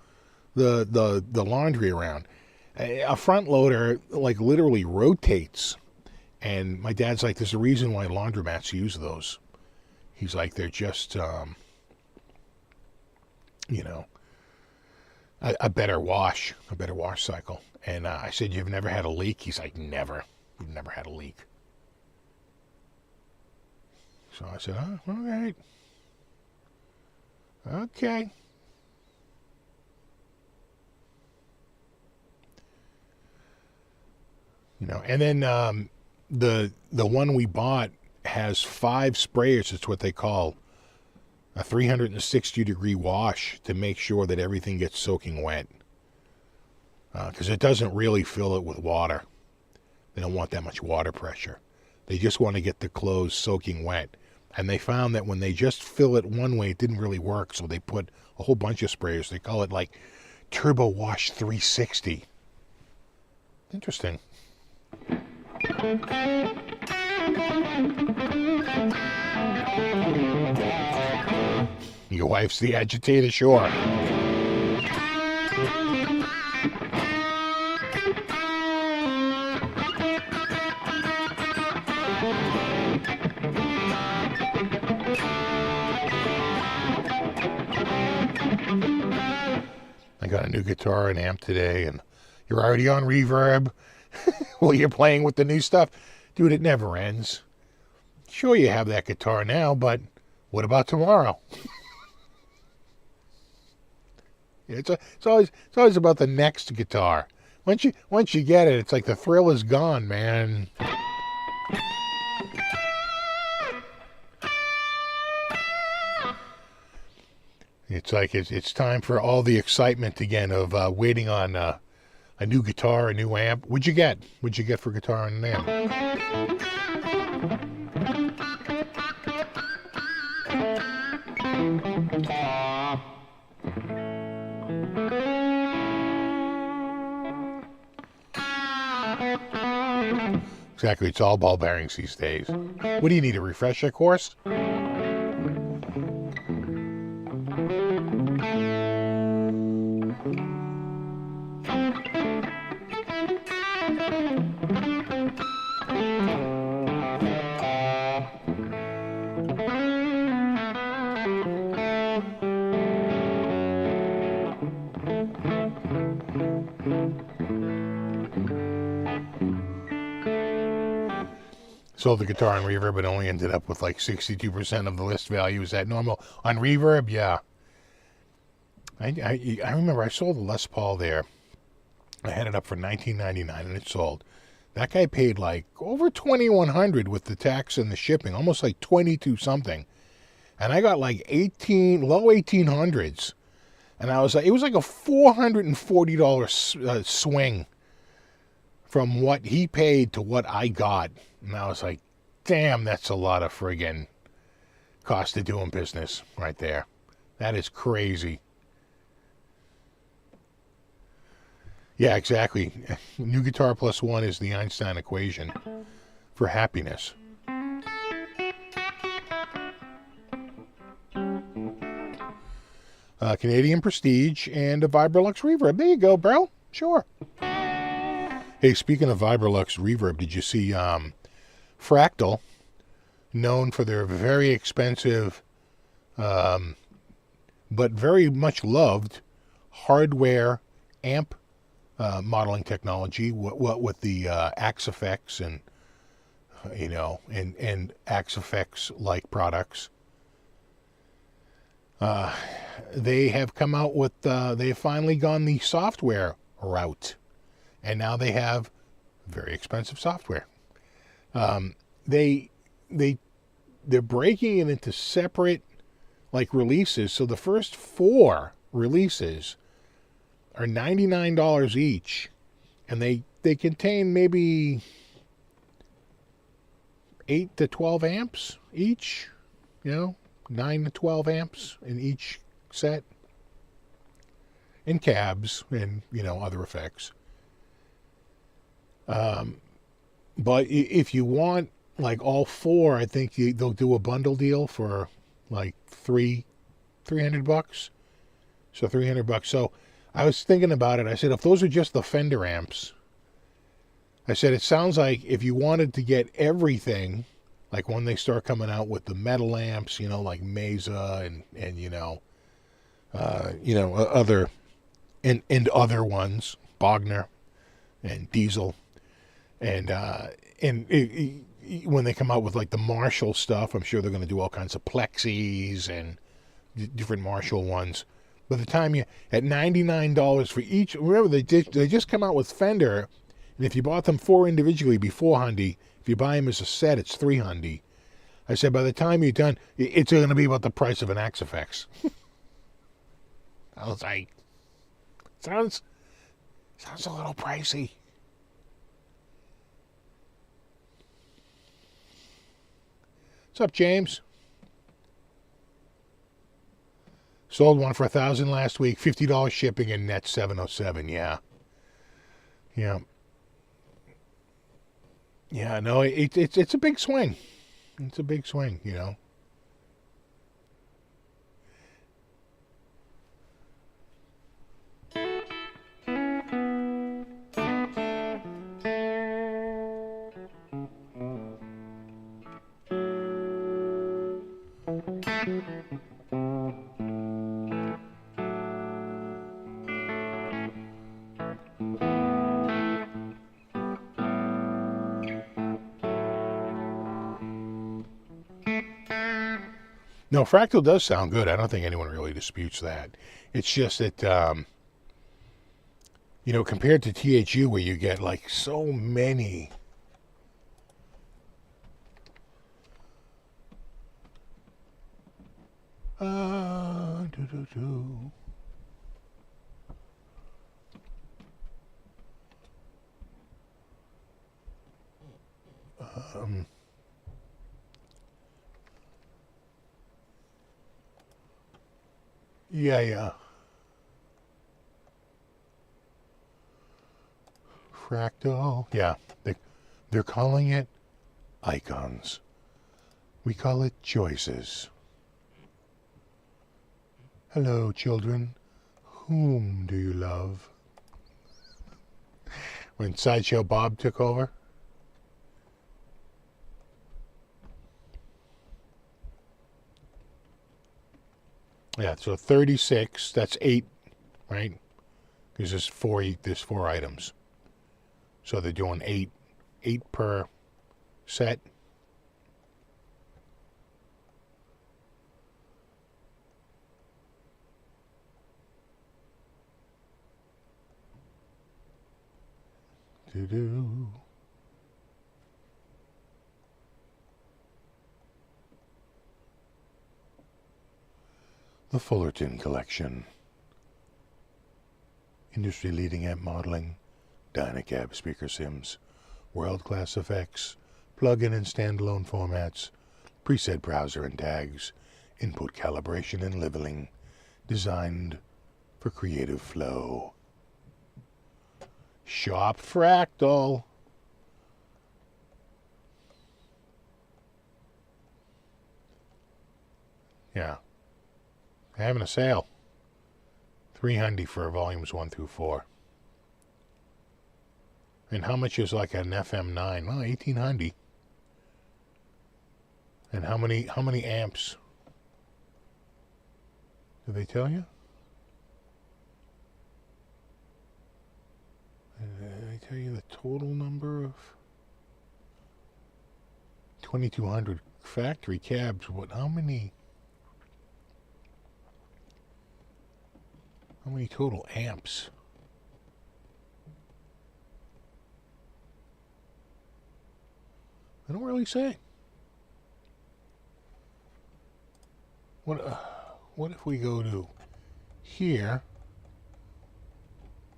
the laundry around. A front loader, like, literally rotates. And my dad's like, there's a reason why laundromats use those. He's like, they're just, a better wash cycle. And I said, you've never had a leak? He's like, never. We've never had a leak. So I said, oh, all right. Okay. And then the one we bought has 5 sprayers. It's what they call a 360-degree wash to make sure that everything gets soaking wet. Because it doesn't really fill it with water. They don't want that much water pressure. They just want to get the clothes soaking wet. And they found that when they just fill it one way, it didn't really work. So they put a whole bunch of sprayers. They call it like Turbo Wash 360. Interesting. Your wife's the agitator, sure. I got a new guitar and amp today, and you're already on reverb. Well, you're playing with the new stuff. Dude, it never ends. Sure, you have that guitar now, but what about tomorrow? It's always about the next guitar. Once you get it, it's like the thrill is gone, man. It's like it's time for all the excitement again of waiting on a new guitar, a new amp. What'd you get? What'd you get for guitar and an amp? Exactly, it's all ball bearings these days. What do you need, a refresher course? Sold the guitar on Reverb, but only ended up with like 62% of the list value. Is that normal? On Reverb, yeah. I remember I sold a Les Paul there. I had it up for $19.99 and it sold. That guy paid like over $2,100 with the tax and the shipping, almost like 22 something. And I got like low 1800s. And I was like, it was like a $440 swing from what he paid to what I got. And I was like, damn, that's a lot of friggin' cost of doing business right there. That is crazy. Yeah, exactly. New guitar plus one is the Einstein equation for happiness. Canadian Prestige and a Vibrolux Reverb. There you go, bro. Sure. Hey, speaking of Vibrolux Reverb, did you see Fractal known for their very expensive, but very much loved hardware amp modeling technology. What with the Axe effects and and Axe effects like products. They have come out with. They've finally gone the software route, and now they have very expensive software. They're breaking it into separate releases. So the first 4 releases are $99 each, and they contain maybe 8 to 12 amps each. 9 to 12 amps in each set, and cabs and other effects. But if you want all 4, I think they'll do a bundle deal for $300. So $300. So I was thinking about it. I said, if those are just the Fender amps, I said, it sounds like if you wanted to get everything, when they start coming out with the metal amps, like Mesa and other and other ones, Bogner and Diesel, and when they come out with the Marshall stuff, I'm sure they're going to do all kinds of plexis and different Marshall ones. By the time you at $99 for each, remember they just come out with Fender, and if you bought them 4 individually, it'd be $400. If you buy them as a set, it's $300. I said, by the time you're done, it's going to be about the price of an Axe Effects. I was like, sounds a little pricey. What's up, James? Sold one for $1,000 last week, $50 shipping, and net $707. Yeah. No, it's a big swing. It's a big swing, No, Fractal does sound good. I don't think anyone really disputes that. It's just that, compared to THU, where you get so many. Yeah. Fractal. Yeah. They're calling it icons. We call it choices. Hello, children. Whom do you love? When Sideshow Bob took over? Yeah, so 36, that's 8, right? Because there's 4 items. So they're doing 8 per set. Do-do. The Fullerton Collection. Industry-leading amp modeling, Dynacab speaker sims, world-class effects, plug-in and standalone formats, preset browser and tags, input calibration and leveling, designed for creative flow. Shop Fractal. Yeah. Having a sale. $300 for volumes 1 through 4. And how much is an FM9? Well, $1,800. And how many amps? Did they tell you? Did they tell you the total number of 2,200 factory cabs? What? How many total amps? I don't really say. What if we go to here,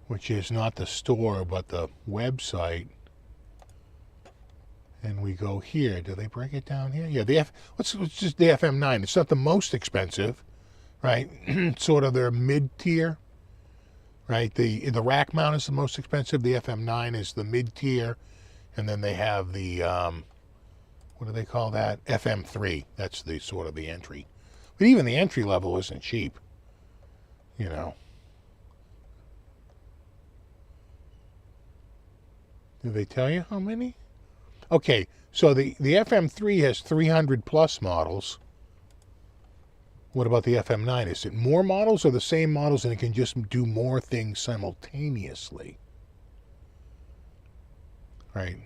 which is not the store but the website, and we go here? Do they break it down here? Yeah, let's just the FM9. It's not the most expensive, right? Sort of their mid-tier, right? The rack mount is the most expensive. The FM9 is the mid-tier, and then they have the what do they call that? FM3. That's the sort of the entry. But even the entry level isn't cheap, you know. Did they tell you how many? Okay, so the FM3 has 300 plus models. What about the FM9? Is it more models or the same models and it can just do more things simultaneously? Right.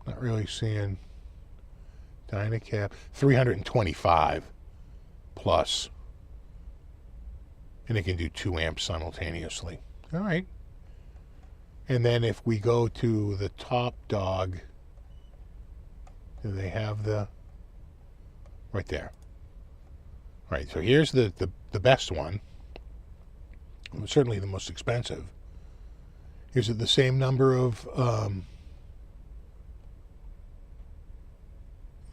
Not really seeing Dynacap. 325 plus. And it can do 2 amps simultaneously. All right. And then if we go to the top dog, do they have the... Right there. All right, so here's the best one. Certainly the most expensive. Is it the same number of...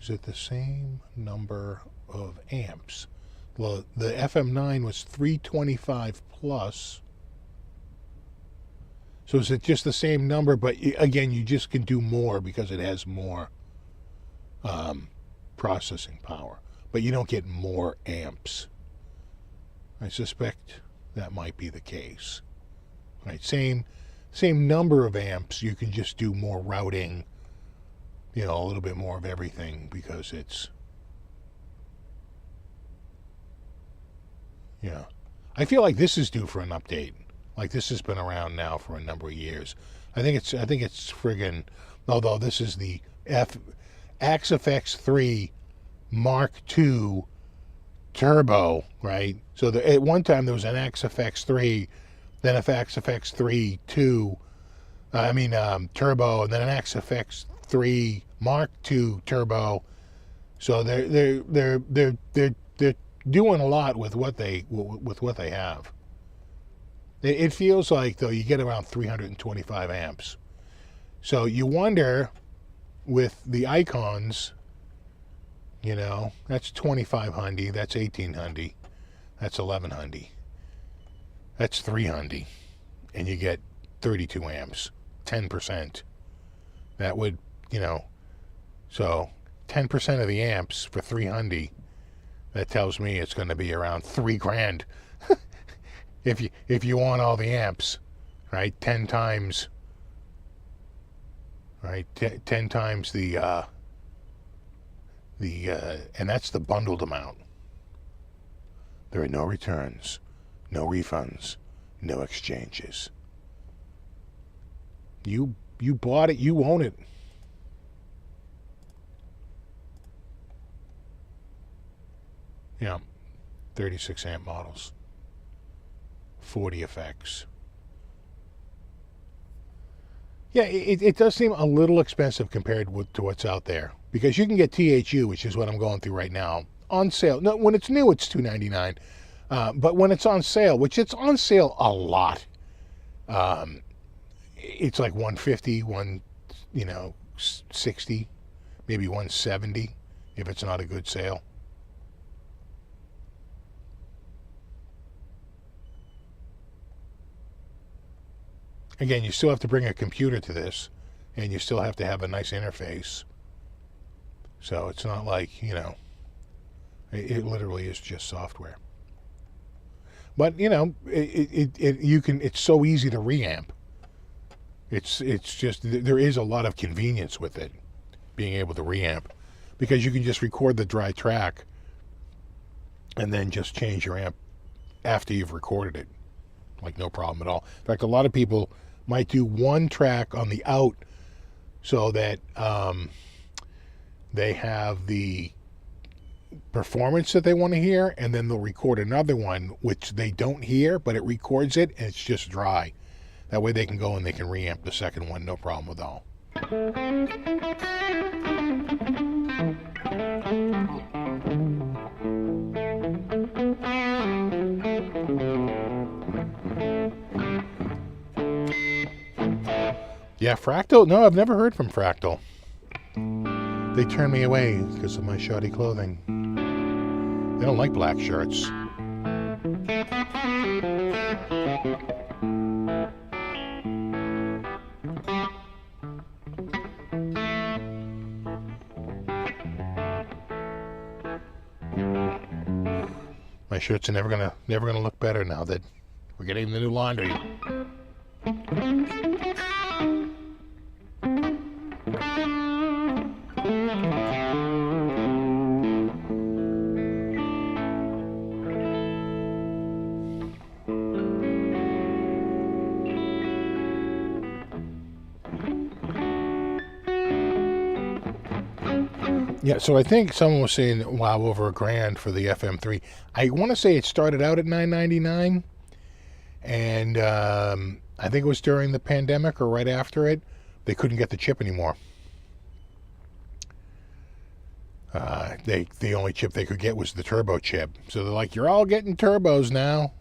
Is it the same number of amps? Well, the FM9 was 325 plus. So is it just the same number, but again, you just can do more because it has more processing power. But you don't get more amps. I suspect that might be the case. Right, same number of amps, you can just do more routing, you know, a little bit more of everything because it's... Yeah. I feel like this is due for an update. Like this has been around now for a number of years. I think it's friggin', although this is the AXFX3 Mark II Turbo, right? So at one time there was an AXFX3, then an AXFX3 2, Turbo, and then an AXFX3 Mark II Turbo. So they're doing a lot with what they have. It feels like, though, you get around 325 amps. So you wonder, with the icons, you know, that's 2500, that's 1800, that's 1100, that's 300, and you get 32 amps, 10%. That would, you know, so 10% of the amps for 300, that tells me it's going to be around $3,000. If you want all the amps, right? 10 times, right? 10 times the and that's the bundled amount. There are no returns, no refunds, no exchanges. You bought it, you own it. Yeah, 36 amp models. 40 effects. Yeah, it does seem a little expensive compared to what's out there, because you can get THU, which is what I'm going through right now, on sale. No, when it's new, it's $299, but when it's on sale, which it's on sale a lot, it's like $150, $60, maybe $170 if it's not a good sale. Again, you still have to bring a computer to this, and you still have to have a nice interface. So it's not like, you know, it literally is just software. But, you know, it's so easy to reamp. It's just, there is a lot of convenience with it, being able to reamp, because you can just record the dry track and then just change your amp after you've recorded it, like no problem at all. In fact, a lot of people might do one track on the out so that they have the performance that they want to hear, and then they'll record another one which they don't hear, but it records it and it's just dry. That way they can go and they can reamp the second one, no problem at all. Yeah, Fractal? No, I've never heard from Fractal. They turn me away because of my shoddy clothing. They don't like black shirts. My shirts are never gonna look better now that we're getting the new laundry. Yeah, so I think someone was saying, wow, over $1,000 for the FM3. I want to say it started out at $999, and I think it was during the pandemic or right after it, they couldn't get the chip anymore. The only chip they could get was the turbo chip. So they're like, you're all getting turbos now.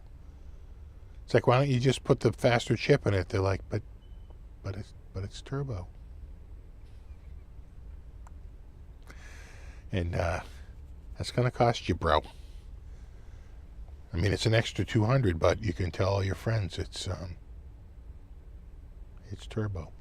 It's like, why don't you just put the faster chip in it? They're like, but it's turbo. And that's going to cost you, bro. I mean, it's an extra $200, but you can tell all your friends it's turbo.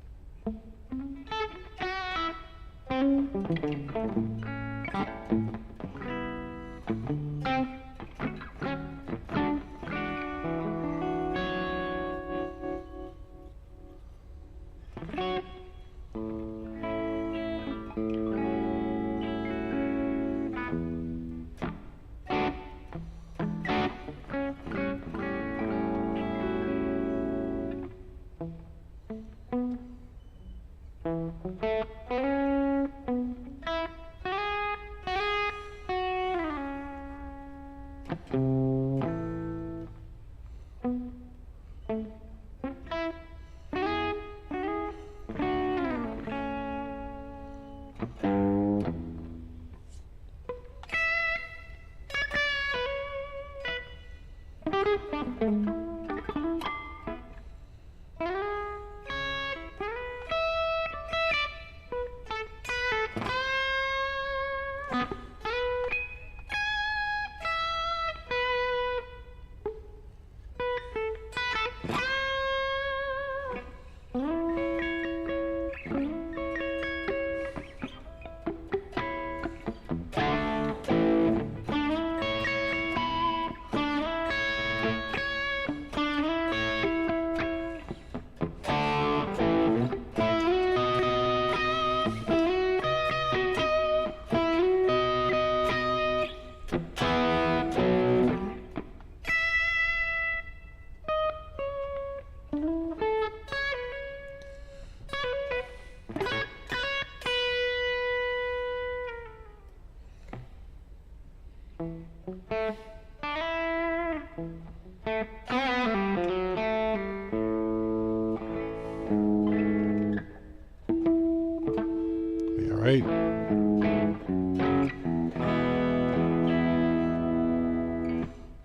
Right.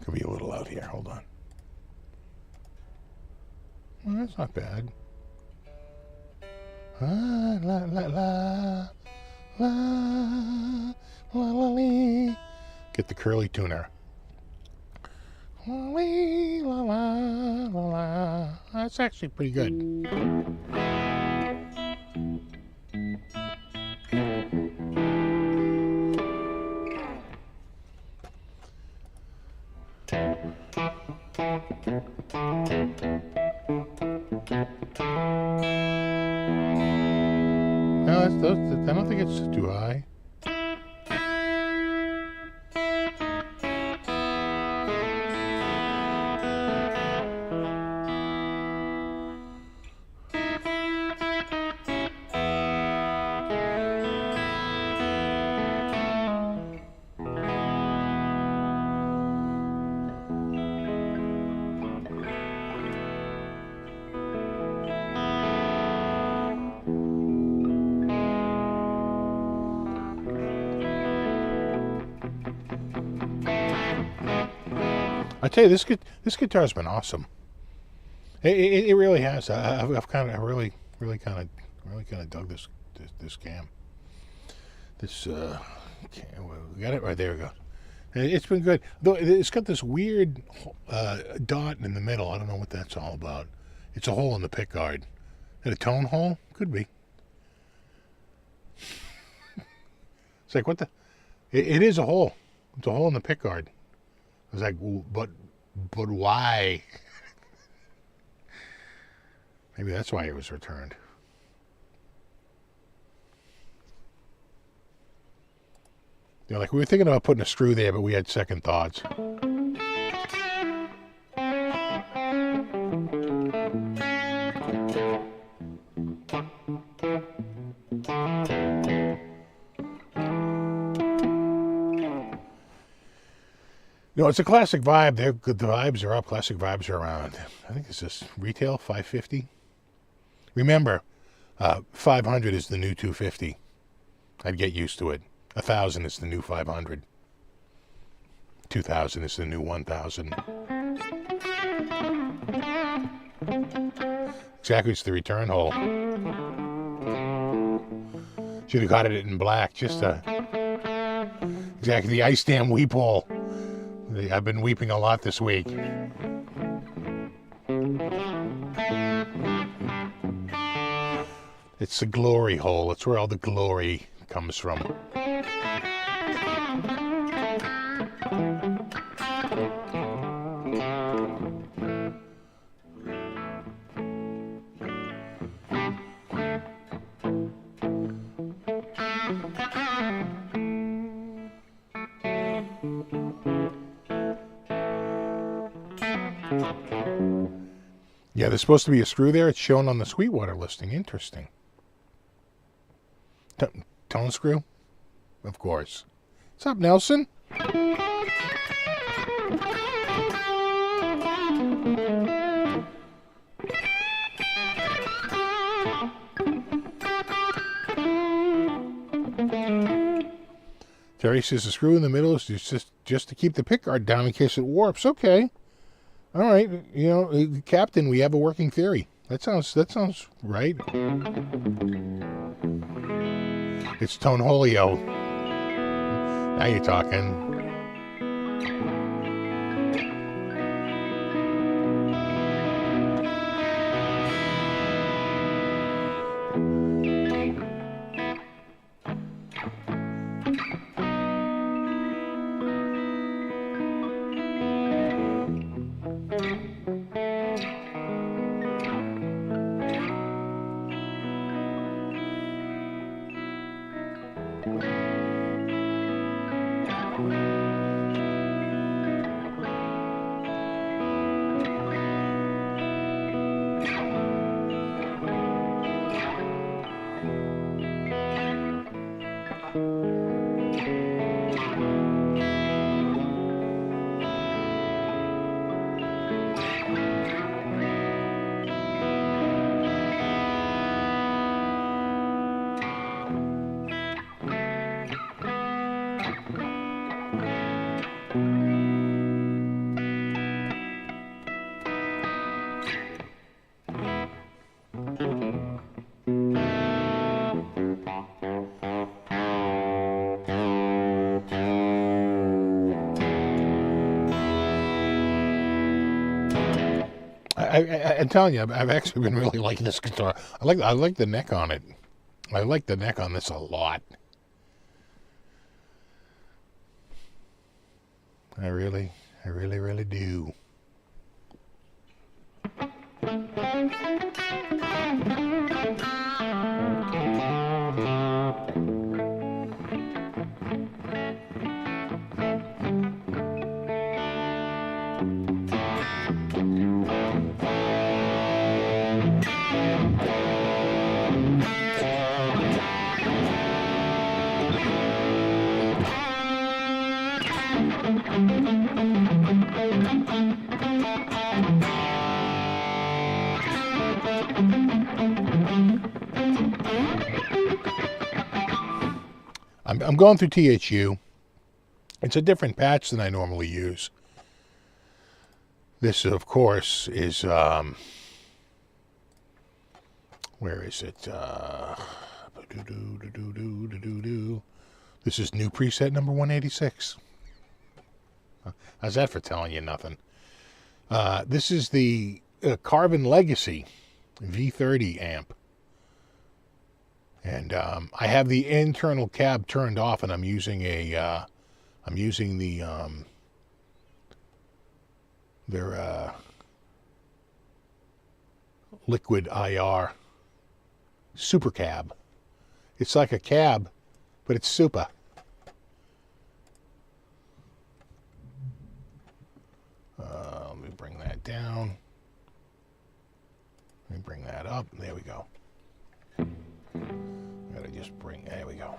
Could be a little out here. Hold on. Well, that's not bad. La la la la la la la. Get the curly tuner. La la la la la. That's actually pretty good. I don't think it's too high. I tell you, this guitar's been awesome. It really has. I've really kind of dug this cam. This we got it right there. We go. It's been good. Though it's got this weird dot in the middle. I don't know what that's all about. It's a hole in the pickguard. Is it a tone hole? Could be. It's like, what the? It is a hole. It's a hole in the pickguard. I was like, but why? Maybe that's why it was returned. You know, like we were thinking about putting a screw there, but we had second thoughts. No, it's a classic vibe. They're good. The vibes are up. Classic vibes are around. I think it's just retail $550. Remember, 500 is the new 250. I'd get used to it. 1,000 is the new 500. 2,000 is the new 1,000. Exactly, it's the return hole. Should have got it in black. Just exactly the ice dam weep hole. I've been weeping a lot this week. It's the glory hole. It's where all the glory comes from. Yeah, there's supposed to be a screw there. It's shown on the Sweetwater listing. Interesting. Tone screw? Of course. What's up, Nelson? Terry says the screw in the middle is just to keep the pickguard down in case it warps. Okay. All right, you know, Captain, we have a working theory. That sounds right. It's Tonholio. Now you're talking. I'm telling you, I've actually been really liking this guitar. I like the neck on it. I like the neck on this a lot. I really do. I'm going through THU. It's a different patch than I normally use. This, of course, is, where is it? This is new preset number 186. How's that for telling you nothing? This is the Carbon Legacy V30 amp. And I have the internal cab turned off, and I'm using a, their liquid IR super cab. It's like a cab, but it's super. Let me bring that down. Let me bring that up. There we go. Gotta just bring, there we go.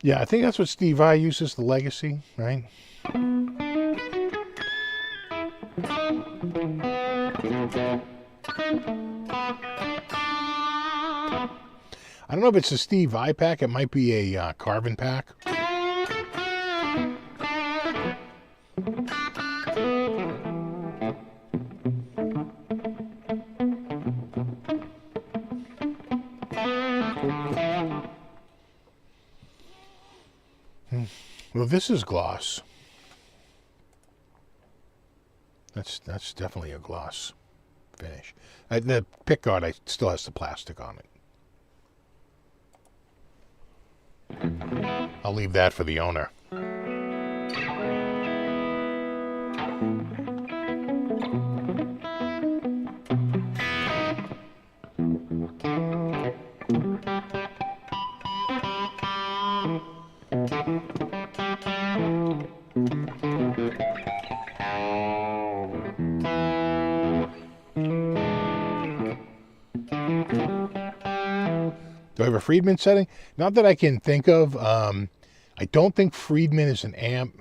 Yeah, I think that's what Steve Vai uses, the Legacy, right? I don't know if it's a Steve Vai pack. It might be a Carbon pack. Well, this is gloss. That's definitely a gloss finish. The pickguard still has the plastic on it. I'll leave that for the owner. Do I have a Friedman setting? Not that I can think of. I don't think Friedman is an amp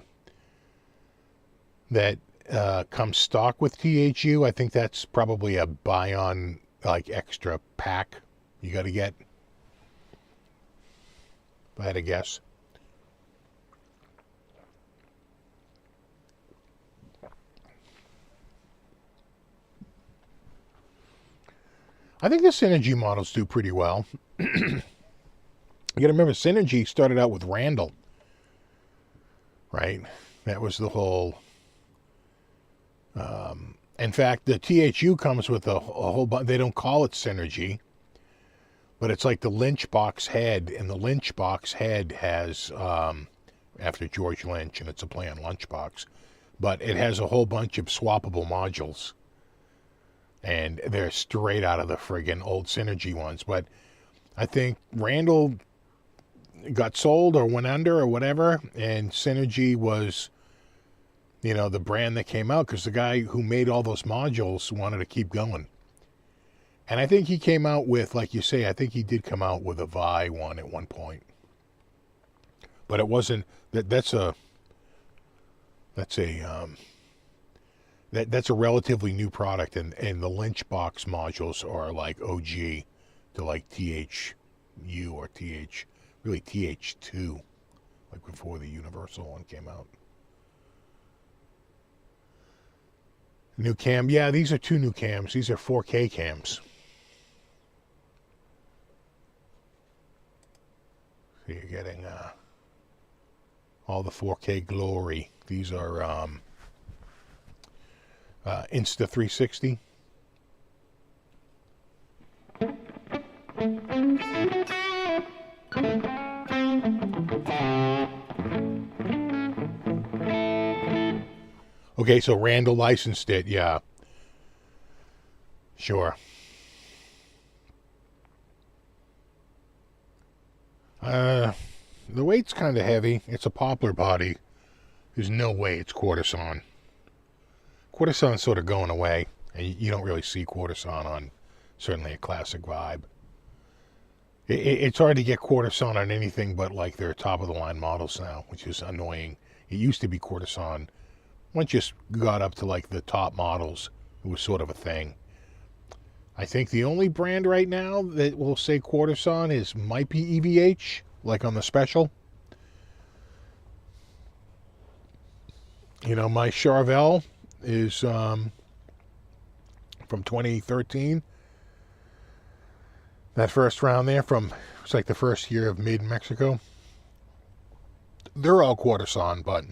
that comes stock with THU. I think that's probably a buy-on, like, extra pack you got to get. If I had to guess. I think the Synergy models do pretty well. You got to remember, Synergy started out with Randall, right? That was the whole... in fact, the THU comes with a whole bunch... They don't call it Synergy, but it's like the Lynch box head, and the Lynch box head has, after George Lynch, and it's a play on Lunchbox, but it has a whole bunch of swappable modules, and they're straight out of the friggin' old Synergy ones. But I think Randall got sold or went under or whatever, and Synergy was, you know, the brand that came out because the guy who made all those modules wanted to keep going. And I think he came out with, like you say, I think he did come out with a Vi one at one point. But it wasn't, that's a relatively new product, and the Lynch box modules are like OG to like THU or really TH2, like before the Universal one came out. New cam, yeah, these are two new cams. These are 4K cams. So you're getting all the 4K glory. These are Insta360. Okay, so Randall licensed it, yeah. Sure. The weight's kind of heavy. It's a poplar body. There's no way it's quarter-sawn. Quarter-sawn's sort of going away, and you don't really see quarter-sawn on certainly a classic Vibe. It's hard to get quarter-sawn on anything but like their top-of-the-line models now, which is annoying. It used to be quarter-sawn. Once you got up to like the top models, it was sort of a thing. I think the only brand right now that will say quarter-sawn might be EVH, like on the special. You know, my Charvel is from 2013. That first round there it's like the first year of Made in Mexico. They're all quarter-sawn, but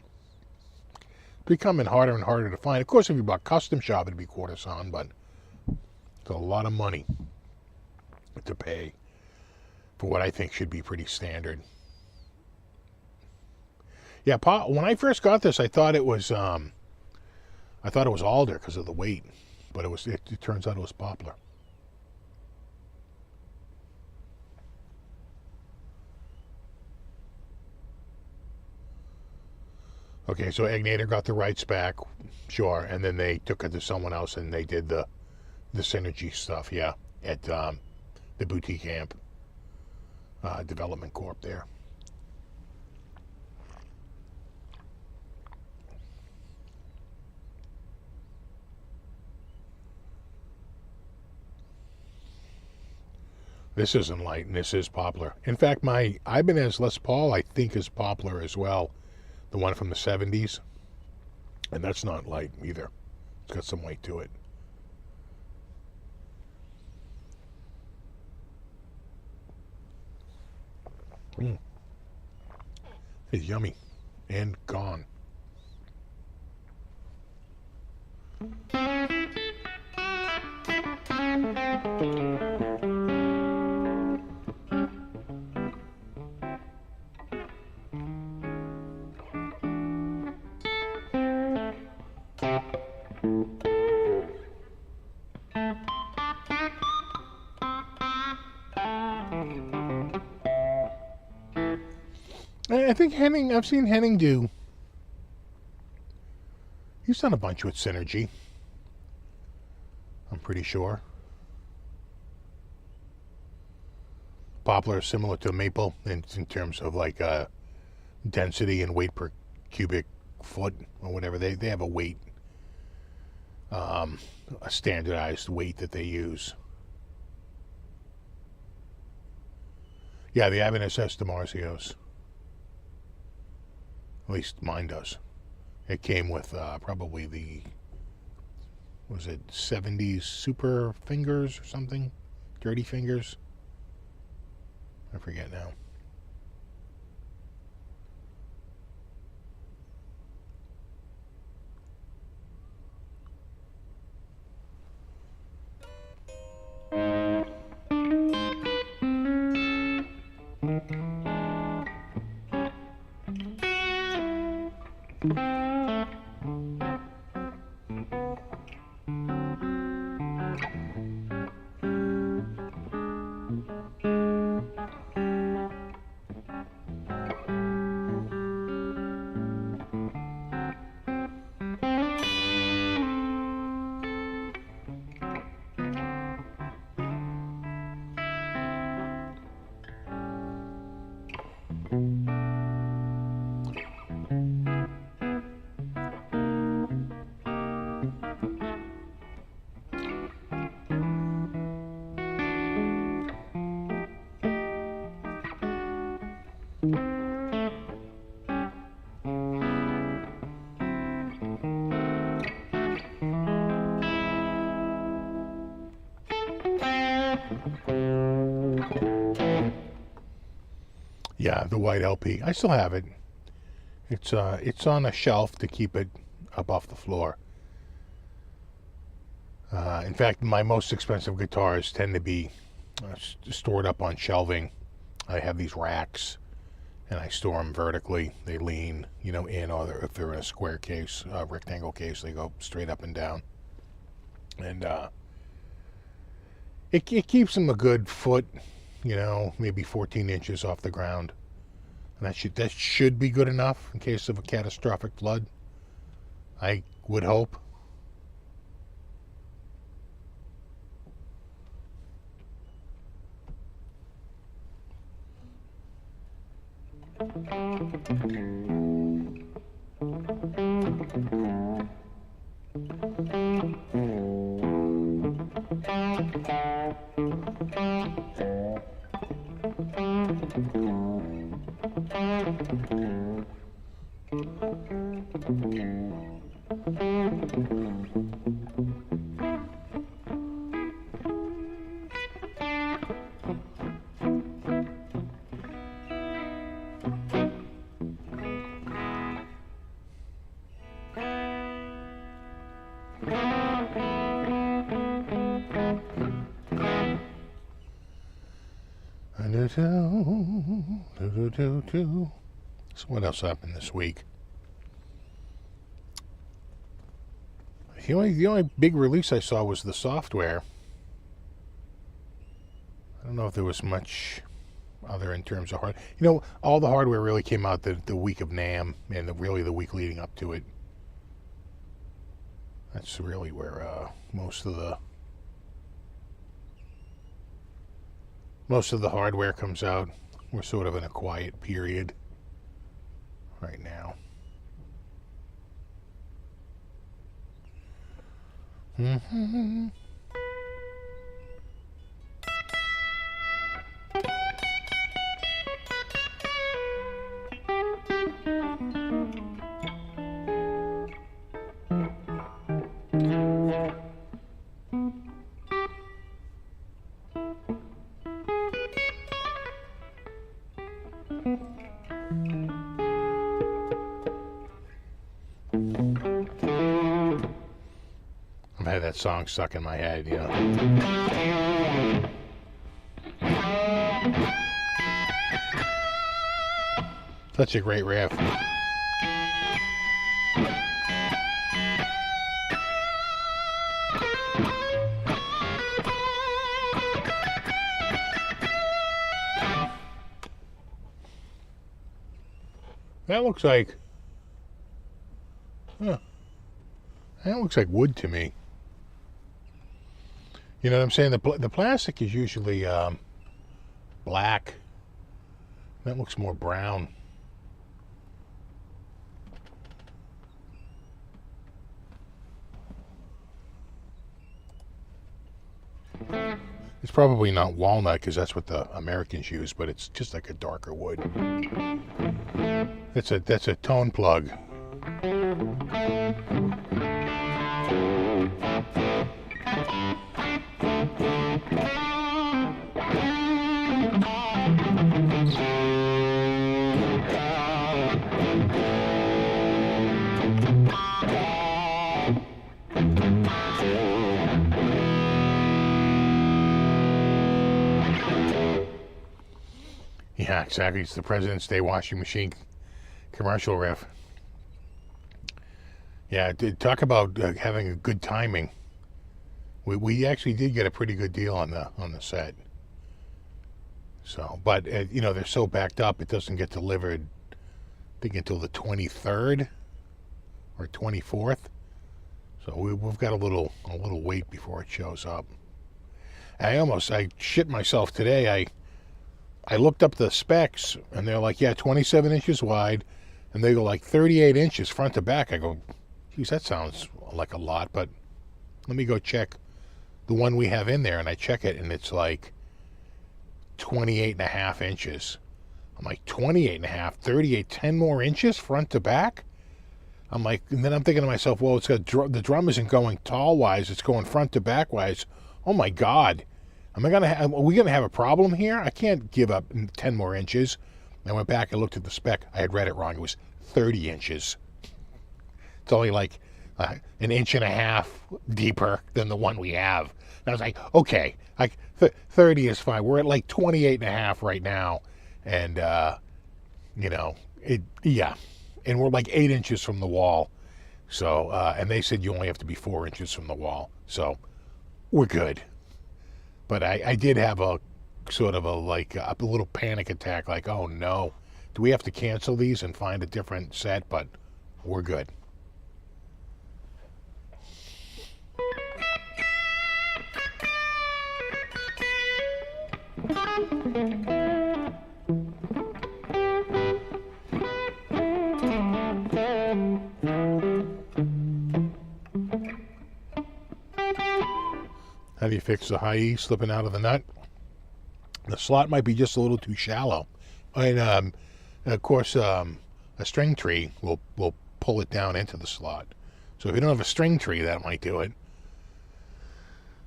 becoming harder and harder to find. Of course, if you bought custom shop, it'd be quarter-sawn, but it's a lot of money to pay for what I think should be pretty standard. Yeah, when I first got this, I thought it was alder because of the weight, but it turns out it was poplar. Okay, so Egnator got the rights back, sure, and then they took it to someone else and they did the Synergy stuff, yeah, at the Boutique Amp Development Corp there. This isn't light, and this is poplar. In fact, my Ibanez Les Paul, I think, is poplar as well. The one from the 70s. And that's not light either. It's got some weight to it. It's yummy. And gone. I think I've seen Henning do. He's done a bunch with Synergy. I'm pretty sure. Poplar is similar to maple in terms of like density and weight per cubic foot or whatever. They have a weight, a standardized weight that they use. Yeah, the Ibanez has DiMarzios. At least mine does. It came with probably the, was it 70s Super Fingers or something? Dirty Fingers? I forget now. Yeah, the white LP. I still have it. It's on a shelf to keep it up off the floor. In fact, my most expensive guitars tend to be stored up on shelving. I have these racks, and I store them vertically. They lean, in, or if they're in a square case, rectangle case, they go straight up and down. And it keeps them a good foot, maybe 14 inches off the ground. And that should be good enough in case of a catastrophic flood. I would hope. So what else happened this week? The only big release I saw was the software. I don't know if there was much other in terms of hard. All the hardware really came out the week of NAMM and really the week leading up to it. That's really where most of the hardware comes out. We're sort of in a quiet period right now. Mm-hmm. I've had that song stuck in my head, Such a great riff. That looks like... Huh. That looks like wood to me. You know what I'm saying? The plastic is usually black. That looks more brown. It's probably not walnut because that's what the Americans use, but it's just like a darker wood. That's a tone plug. Yeah, exactly. It's the President's Day washing machine commercial riff. Yeah, talk about having a good timing. We actually did get a pretty good deal on the set. So, but they're so backed up, it doesn't get delivered, I think, until the 23rd or 24th. So we've got a little wait before it shows up. I shit myself today. I looked up the specs, and they're like, yeah, 27 inches wide, and they go like 38 inches front to back. I go, geez, that sounds like a lot, but let me go check the one we have in there, and I check it, and it's like 28 and a half inches. I'm like, 28 and a half, 38, 10 more inches front to back? I'm like, and then I'm thinking to myself, well, it's got the drum isn't going tall-wise, it's going front to back-wise. Oh, my God. Are we going to have a problem here? I can't give up 10 more inches. I went back and looked at the spec. I had read it wrong. It was 30 inches. It's only like an inch and a half deeper than the one we have. And I was like, okay, 30 is fine. We're at like 28 and a half right now. And, yeah. And we're like 8 inches from the wall. So, and they said you only have to be 4 inches from the wall. So, we're good. But I did have a sort of a little panic attack, like, oh no, do we have to cancel these and find a different set? But we're good. fix the high E slipping out of the nut. The slot might be just a little too shallow. And, of course, a string tree will pull it down into the slot. So if you don't have a string tree, that might do it.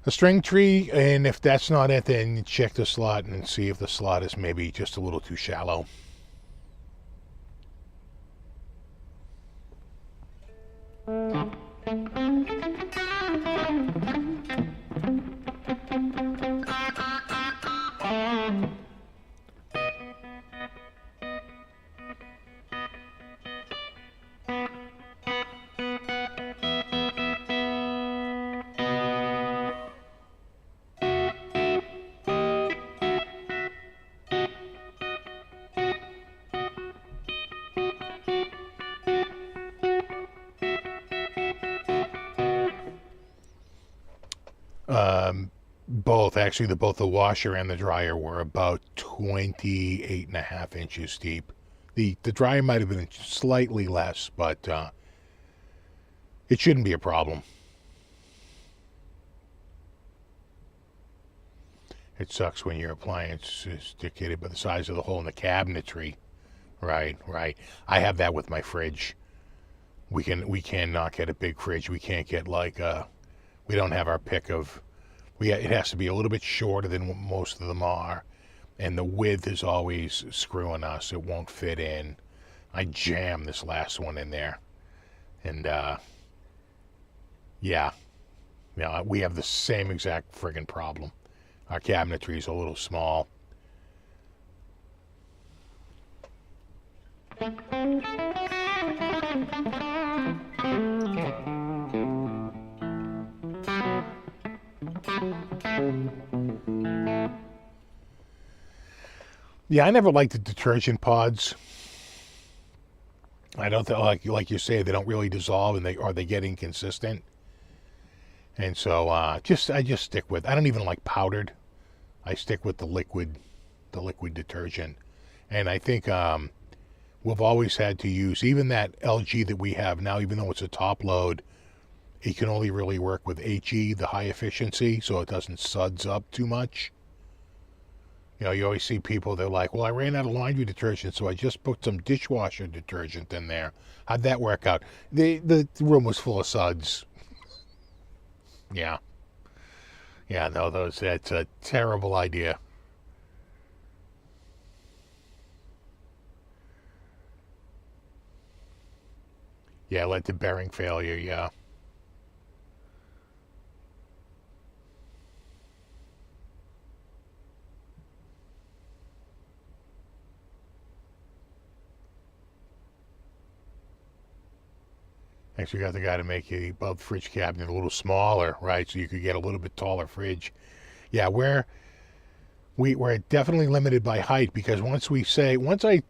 A string tree, and if that's not it, then check the slot and see if the slot is maybe just a little too shallow. Both, actually, both the washer and the dryer were about 28.5 inches deep. The dryer might have been slightly less, but it shouldn't be a problem. It sucks when your appliance is dictated by the size of the hole in the cabinetry. Right. I have that with my fridge. We cannot get a big fridge. We can't get we don't have our pick of. It has to be a little bit shorter than what most of them are, and the width is always screwing us. It won't fit in. I jammed this last one in there, and yeah, we have the same exact friggin' problem. Our cabinetry is a little small. Yeah, I never liked the detergent pods. I don't think, like you say, they don't really dissolve, and they get inconsistent. And so I just stick with. I don't even like powdered. I stick with the liquid detergent. And I think we've always had to use even that LG that we have now, even though it's a top load. It can only really work with HE, the high efficiency, so it doesn't suds up too much. You know, you always see people, they're like, well, I ran out of laundry detergent, so I just put some dishwasher detergent in there. How'd that work out? The room was full of suds. Yeah. Yeah, no, that's a terrible idea. Yeah, led to bearing failure, yeah. Actually, got the guy to make you above the fridge cabinet a little smaller, right? So you could get a little bit taller fridge. Yeah, we're definitely limited by height, because once I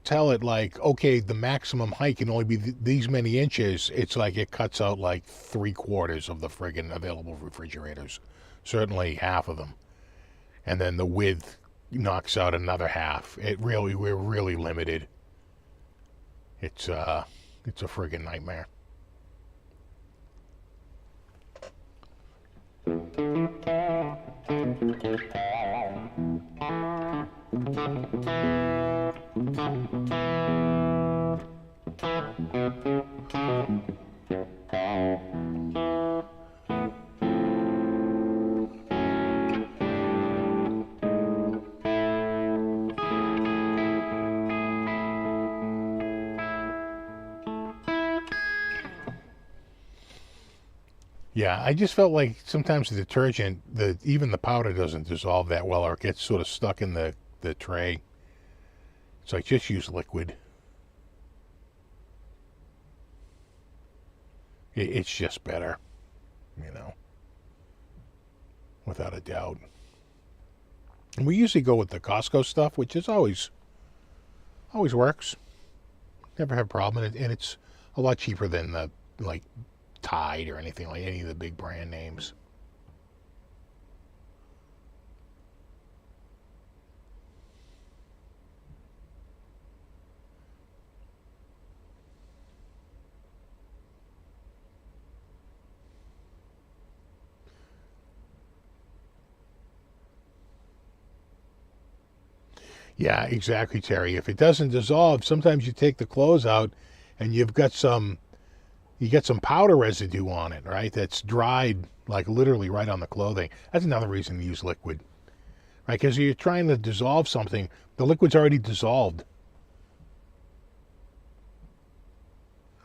tell it like, okay, the maximum height can only be these many inches, it's like it cuts out like 3/4 of the friggin' available refrigerators, certainly half of them, and then the width knocks out another half. We're really limited. It's a friggin' nightmare. Yeah, I just felt like sometimes the detergent, even the powder doesn't dissolve that well, or it gets sort of stuck in the tray. So I just use liquid. It's just better, without a doubt. And we usually go with the Costco stuff, which is always works. Never have a problem, and it's a lot cheaper than the Tide or anything, like any of the big brand names. Yeah, exactly, Terry. If it doesn't dissolve, sometimes you take the clothes out and you get some powder residue on it, right? That's dried like literally right on the clothing. That's another reason to use liquid, right? Because you're trying to dissolve something, the liquid's already dissolved.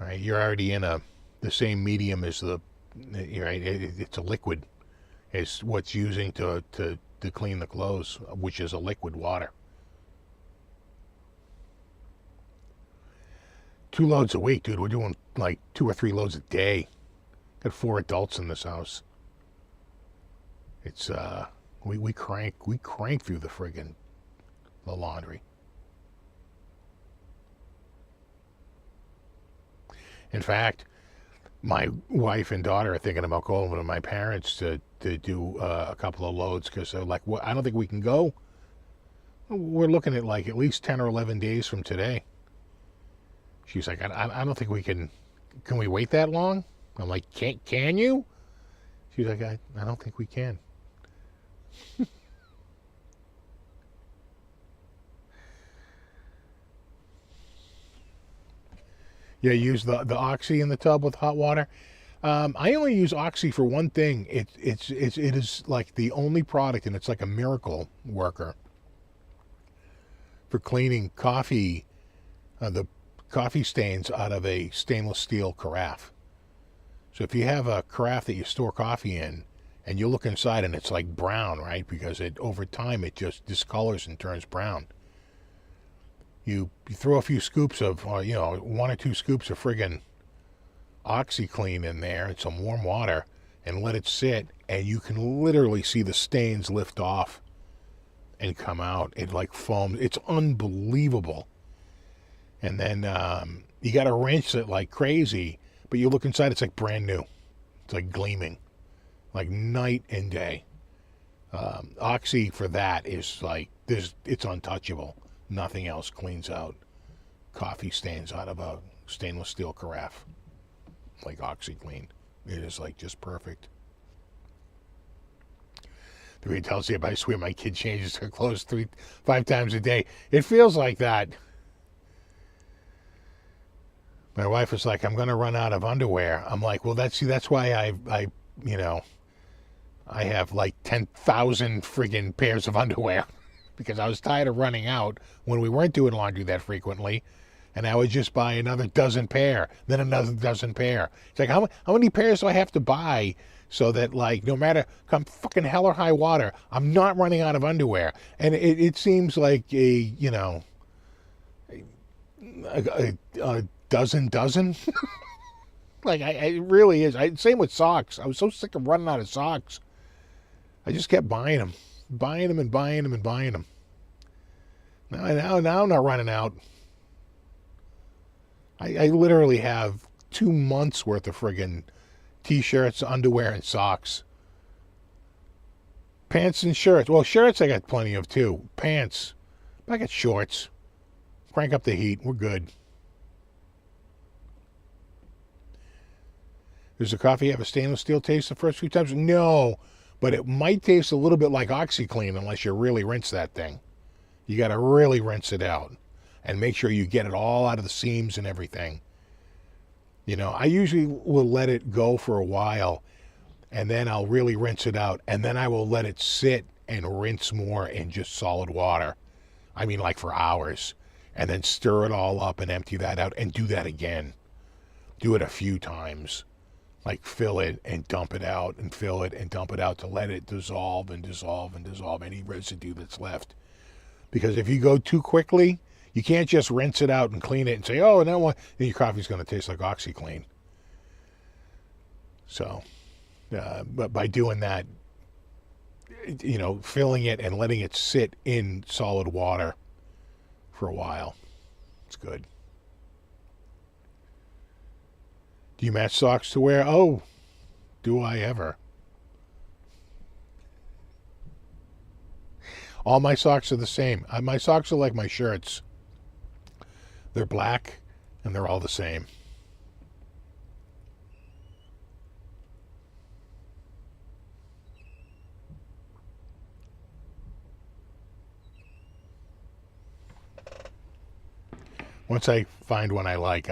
Right? You're already in the same medium as the right. It's a liquid. It's what's using to clean the clothes, which is a liquid water. 2 loads a week, dude. We're doing like 2 or 3 loads a day. Got 4 adults in this house. It's we crank through the laundry. In fact, my wife and daughter are thinking about going over to my parents to do a couple of loads because they're like, well, I don't think we can go. We're looking at like at least 10 or 11 days from today. She's like, I don't think we can. Can we wait that long? I'm like, can you? She's like, I don't think we can. Yeah, use the Oxy in the tub with hot water. I only use Oxy for one thing. It is like the only product, and it's like a miracle worker for cleaning coffee, the coffee stains out of a stainless steel carafe. So if you have a carafe that you store coffee in, and you look inside and it's like brown, right? Because over time it just discolors and turns brown. You throw a few scoops of, 1 or 2 scoops of friggin' OxyClean in there and some warm water and let it sit, and you can literally see the stains lift off and come out. It like foams. It's unbelievable. And then you got to rinse it like crazy, but you look inside, it's like brand new. It's like gleaming, like night and day. Oxy for that is like it's untouchable. Nothing else cleans out coffee stains out of a stainless steel carafe like OxyClean. It is like just perfect. The way tells you, I swear my kid changes her clothes 5 times a day. It feels like that. My wife was like, I'm going to run out of underwear. I'm like, well, that's why I have like 10,000 friggin' pairs of underwear. Because I was tired of running out when we weren't doing laundry that frequently, and I would just buy another dozen pair, then another dozen pair. It's like, how many pairs do I have to buy so that, like, no matter come fucking hell or high water, I'm not running out of underwear? And it seems like a dozen. Like, it really is. Same with socks. I was so sick of running out of socks. I just kept buying them. Buying them and buying them and buying them. Now I'm not running out. I literally have 2 months worth of friggin' t-shirts, underwear, and socks. Pants and shirts. Well, shirts I got plenty of too. Pants. I got shorts. Crank up the heat. We're good. Does the coffee have a stainless steel taste the first few times? No. But it might taste a little bit like OxyClean unless you really rinse that thing. You got to really rinse it out and make sure you get it all out of the seams and everything. I usually will let it go for a while, and then I'll really rinse it out, and then I will let it sit and rinse more in just solid water. I mean, like for hours. And then stir it all up and empty that out and do that again. Do it a few times. Like fill it and dump it out and fill it and dump it out to let it dissolve and dissolve and dissolve any residue that's left. Because if you go too quickly, you can't just rinse it out and clean it and say, oh, then your coffee's going to taste like OxyClean. So, but by doing that, filling it and letting it sit in solid water for a while, it's good. Do you match socks to wear? Oh, do I ever. All my socks are the same. My socks are like my shirts. They're black, and they're all the same. Once I find one I like,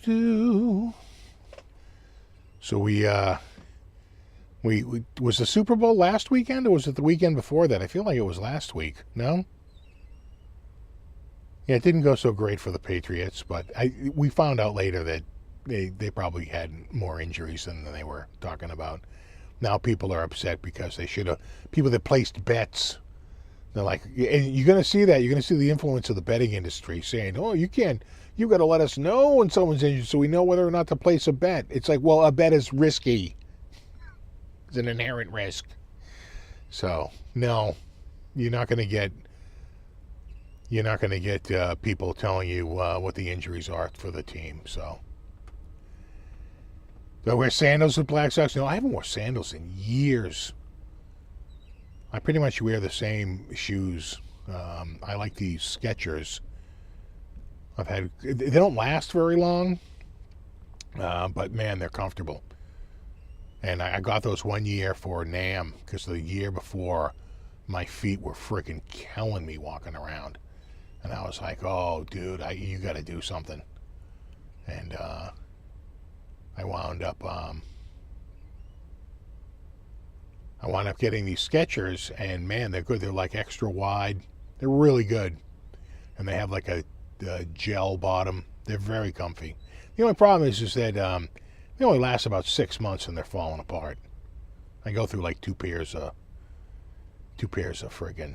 do. So we was the Super Bowl last weekend, or was it the weekend before that? I feel like it was last week. No? Yeah, it didn't go so great for the Patriots, but we found out later that they probably had more injuries than they were talking about. Now people are upset because they should have. People that placed bets, they're like, and you're going to see that. You're going to see the influence of the betting industry saying, "Oh, you can't. You got to let us know when someone's injured so we know whether or not to place a bet." It's like, well, a bet is risky. It's an inherent risk. So no, you're not going to get. You're not going to get people telling you what the injuries are for the team. So, do I wear sandals with black socks? No, I haven't worn sandals in years. I pretty much wear the same shoes. I like these Skechers. They don't last very long, but man, they're comfortable. And I got those 1 year for NAMM because the year before, my feet were freaking killing me walking around. And I was like, oh, dude, you got to do something. And I wound up getting these Skechers, and man, they're good. They're like extra wide. They're really good. And they have like a gel bottom. They're very comfy. The only problem is that they only last about 6 months and they're falling apart. I go through like two pairs a friggin'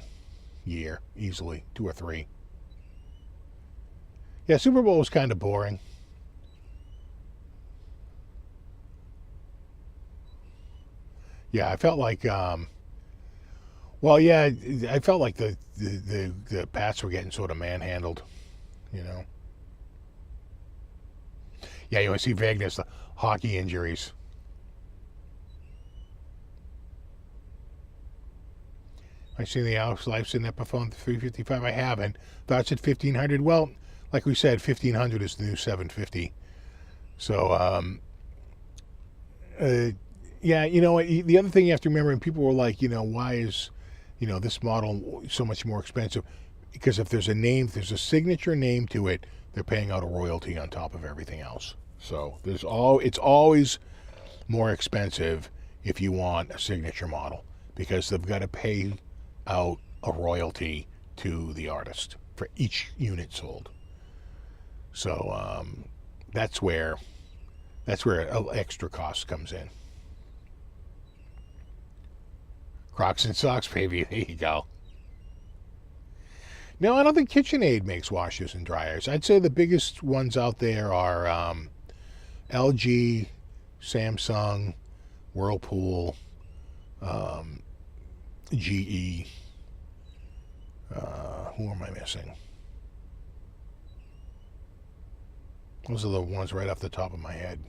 year easily, 2 or 3. Yeah, Super Bowl was kind of boring. Yeah, I felt like I felt like the Pats were getting sort of manhandled, you know. Yeah, you want to see Vegas, the hockey injuries. I seen the Alex Lifeson Epiphone 355. I haven't. Thoughts at 1500. Well, like we said, 1500 is the new 750. So, yeah, you know, the other thing you have to remember, and people were like, you know, why is, you know, this model so much more expensive? Because if there's a signature name to it, they're paying out a royalty on top of everything else. So it's always more expensive if you want a signature model because they've got to pay out a royalty to the artist for each unit sold. So that's where extra cost comes in. Crocs and socks, baby. There you go. No, I don't think KitchenAid makes washers and dryers. I'd say the biggest ones out there are LG, Samsung, Whirlpool, GE. Who am I missing? Those are the ones right off the top of my head.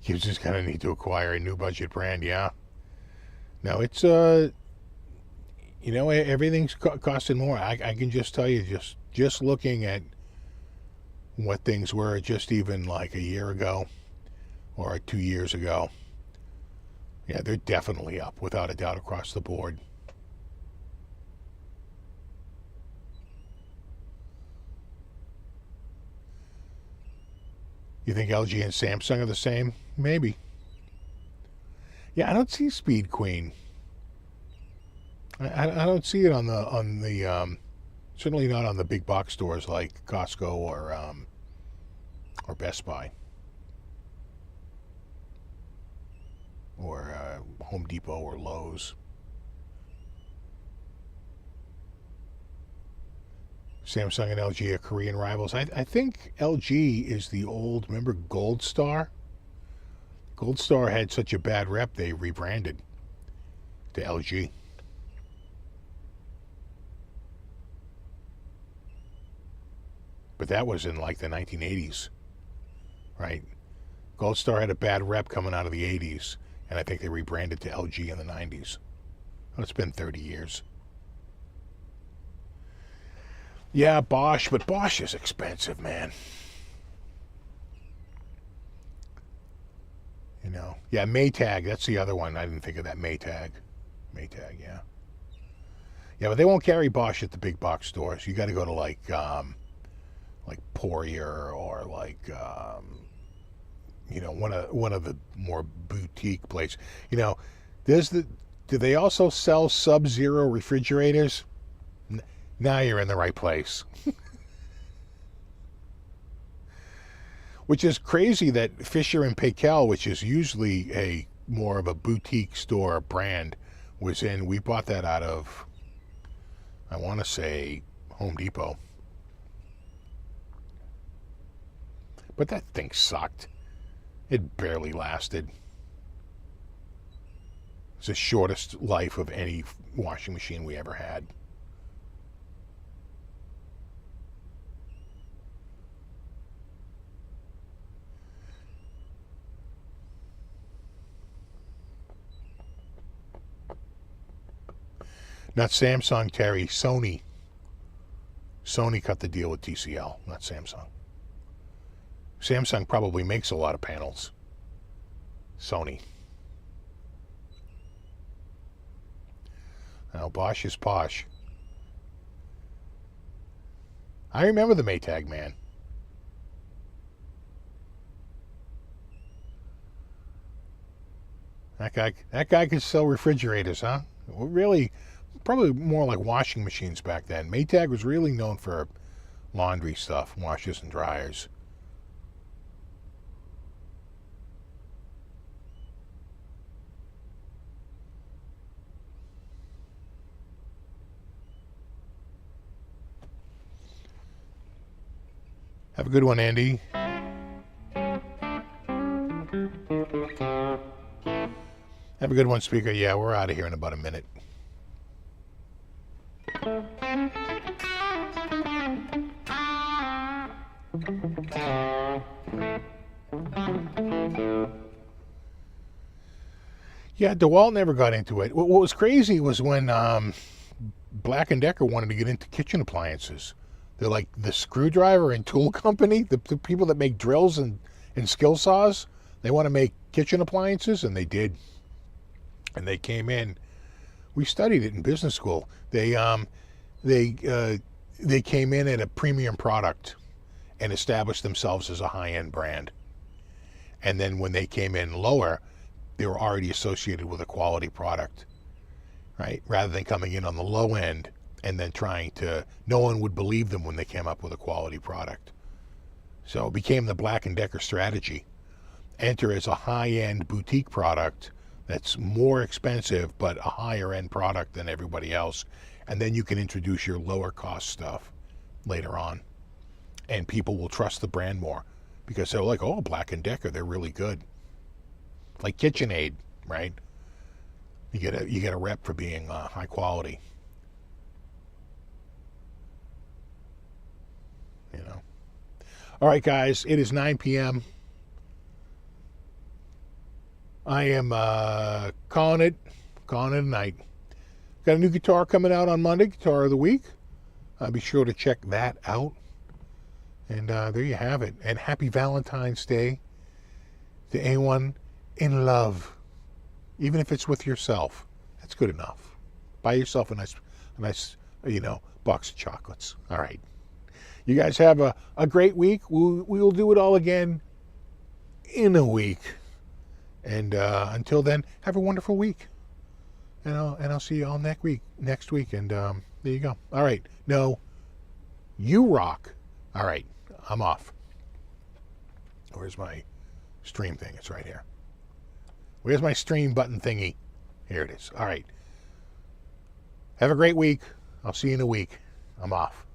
You just kind of need to acquire a new budget brand, yeah. Now it's you know, everything's costing more. I can just tell you, just looking at what things were just even like a year ago or 2 years ago. Yeah, they're definitely up without a doubt across the board. You think LG and Samsung are the same? Maybe. Yeah, I don't see Speed Queen. I don't see it on the certainly not on the big box stores like Costco or Best Buy or Home Depot or Lowe's. Samsung and LG are Korean rivals. I think LG is the old, remember Gold Star? Gold Star had such a bad rep, they rebranded to LG. But that was in like the 1980s, right? Gold Star had a bad rep coming out of the 80s, and I think they rebranded to LG in the 90s. Oh, it's been 30 years. Yeah, Bosch, but Bosch is expensive, man. You know, yeah, Maytag, that's the other one. I didn't think of that. Maytag, yeah. Yeah, but they won't carry Bosch at the big box stores. You got to go to like Poirier or like you know, one of the more boutique places. You know, do they also sell Sub-Zero refrigerators? Now you're in the right place. Which is crazy that Fisher and Paykel, which is usually a more of a boutique store brand, was in. We bought that out of, I want to say, Home Depot. But that thing sucked. It barely lasted. It's the shortest life of any washing machine we ever had. Not Samsung, Terry. Sony. Sony cut the deal with TCL, not Samsung. Samsung probably makes a lot of panels. Sony. Now, Bosch is posh. I remember the Maytag, man. That guy could sell refrigerators, huh? Well, really, probably more like washing machines back then. Maytag was really known for laundry stuff, washers and dryers. Have a good one, Andy. Have a good one, speaker. Yeah, we're out of here in about a minute. Yeah, DeWalt never got into it. What was crazy was when Black & Decker wanted to get into kitchen appliances. They're like the screwdriver and tool company, the people that make drills and skill saws. They want to make kitchen appliances, and they did. And they came in. We studied it in business school. They came in at a premium product and established themselves as a high-end brand. And then when they came in lower, they were already associated with a quality product, right? Rather than coming in on the low end and then trying to, no one would believe them when they came up with a quality product. So it became the Black & Decker strategy. Enter as a high-end boutique product that's more expensive but a higher end product than everybody else, and then you can introduce your lower cost stuff later on, and people will trust the brand more because they're like, oh, Black & Decker, they're really good. Like KitchenAid, right? You get a rep for being high quality. You know. All right, guys, it is 9 p.m. I am calling it a night. Got a new guitar coming out on Monday, Guitar of the Week. Be sure to check that out. And there you have it. And happy Valentine's Day to anyone in love. Even if it's with yourself. That's good enough. Buy yourself a nice, box of chocolates. All right. You guys have a great week. We will do it all again in a week. And until then, have a wonderful week. And I'll see you all next week. And there you go. All right. No, you rock. All right. I'm off. Where's my stream thing? It's right here. Where's my stream button thingy? Here it is. All right. Have a great week. I'll see you in a week. I'm off.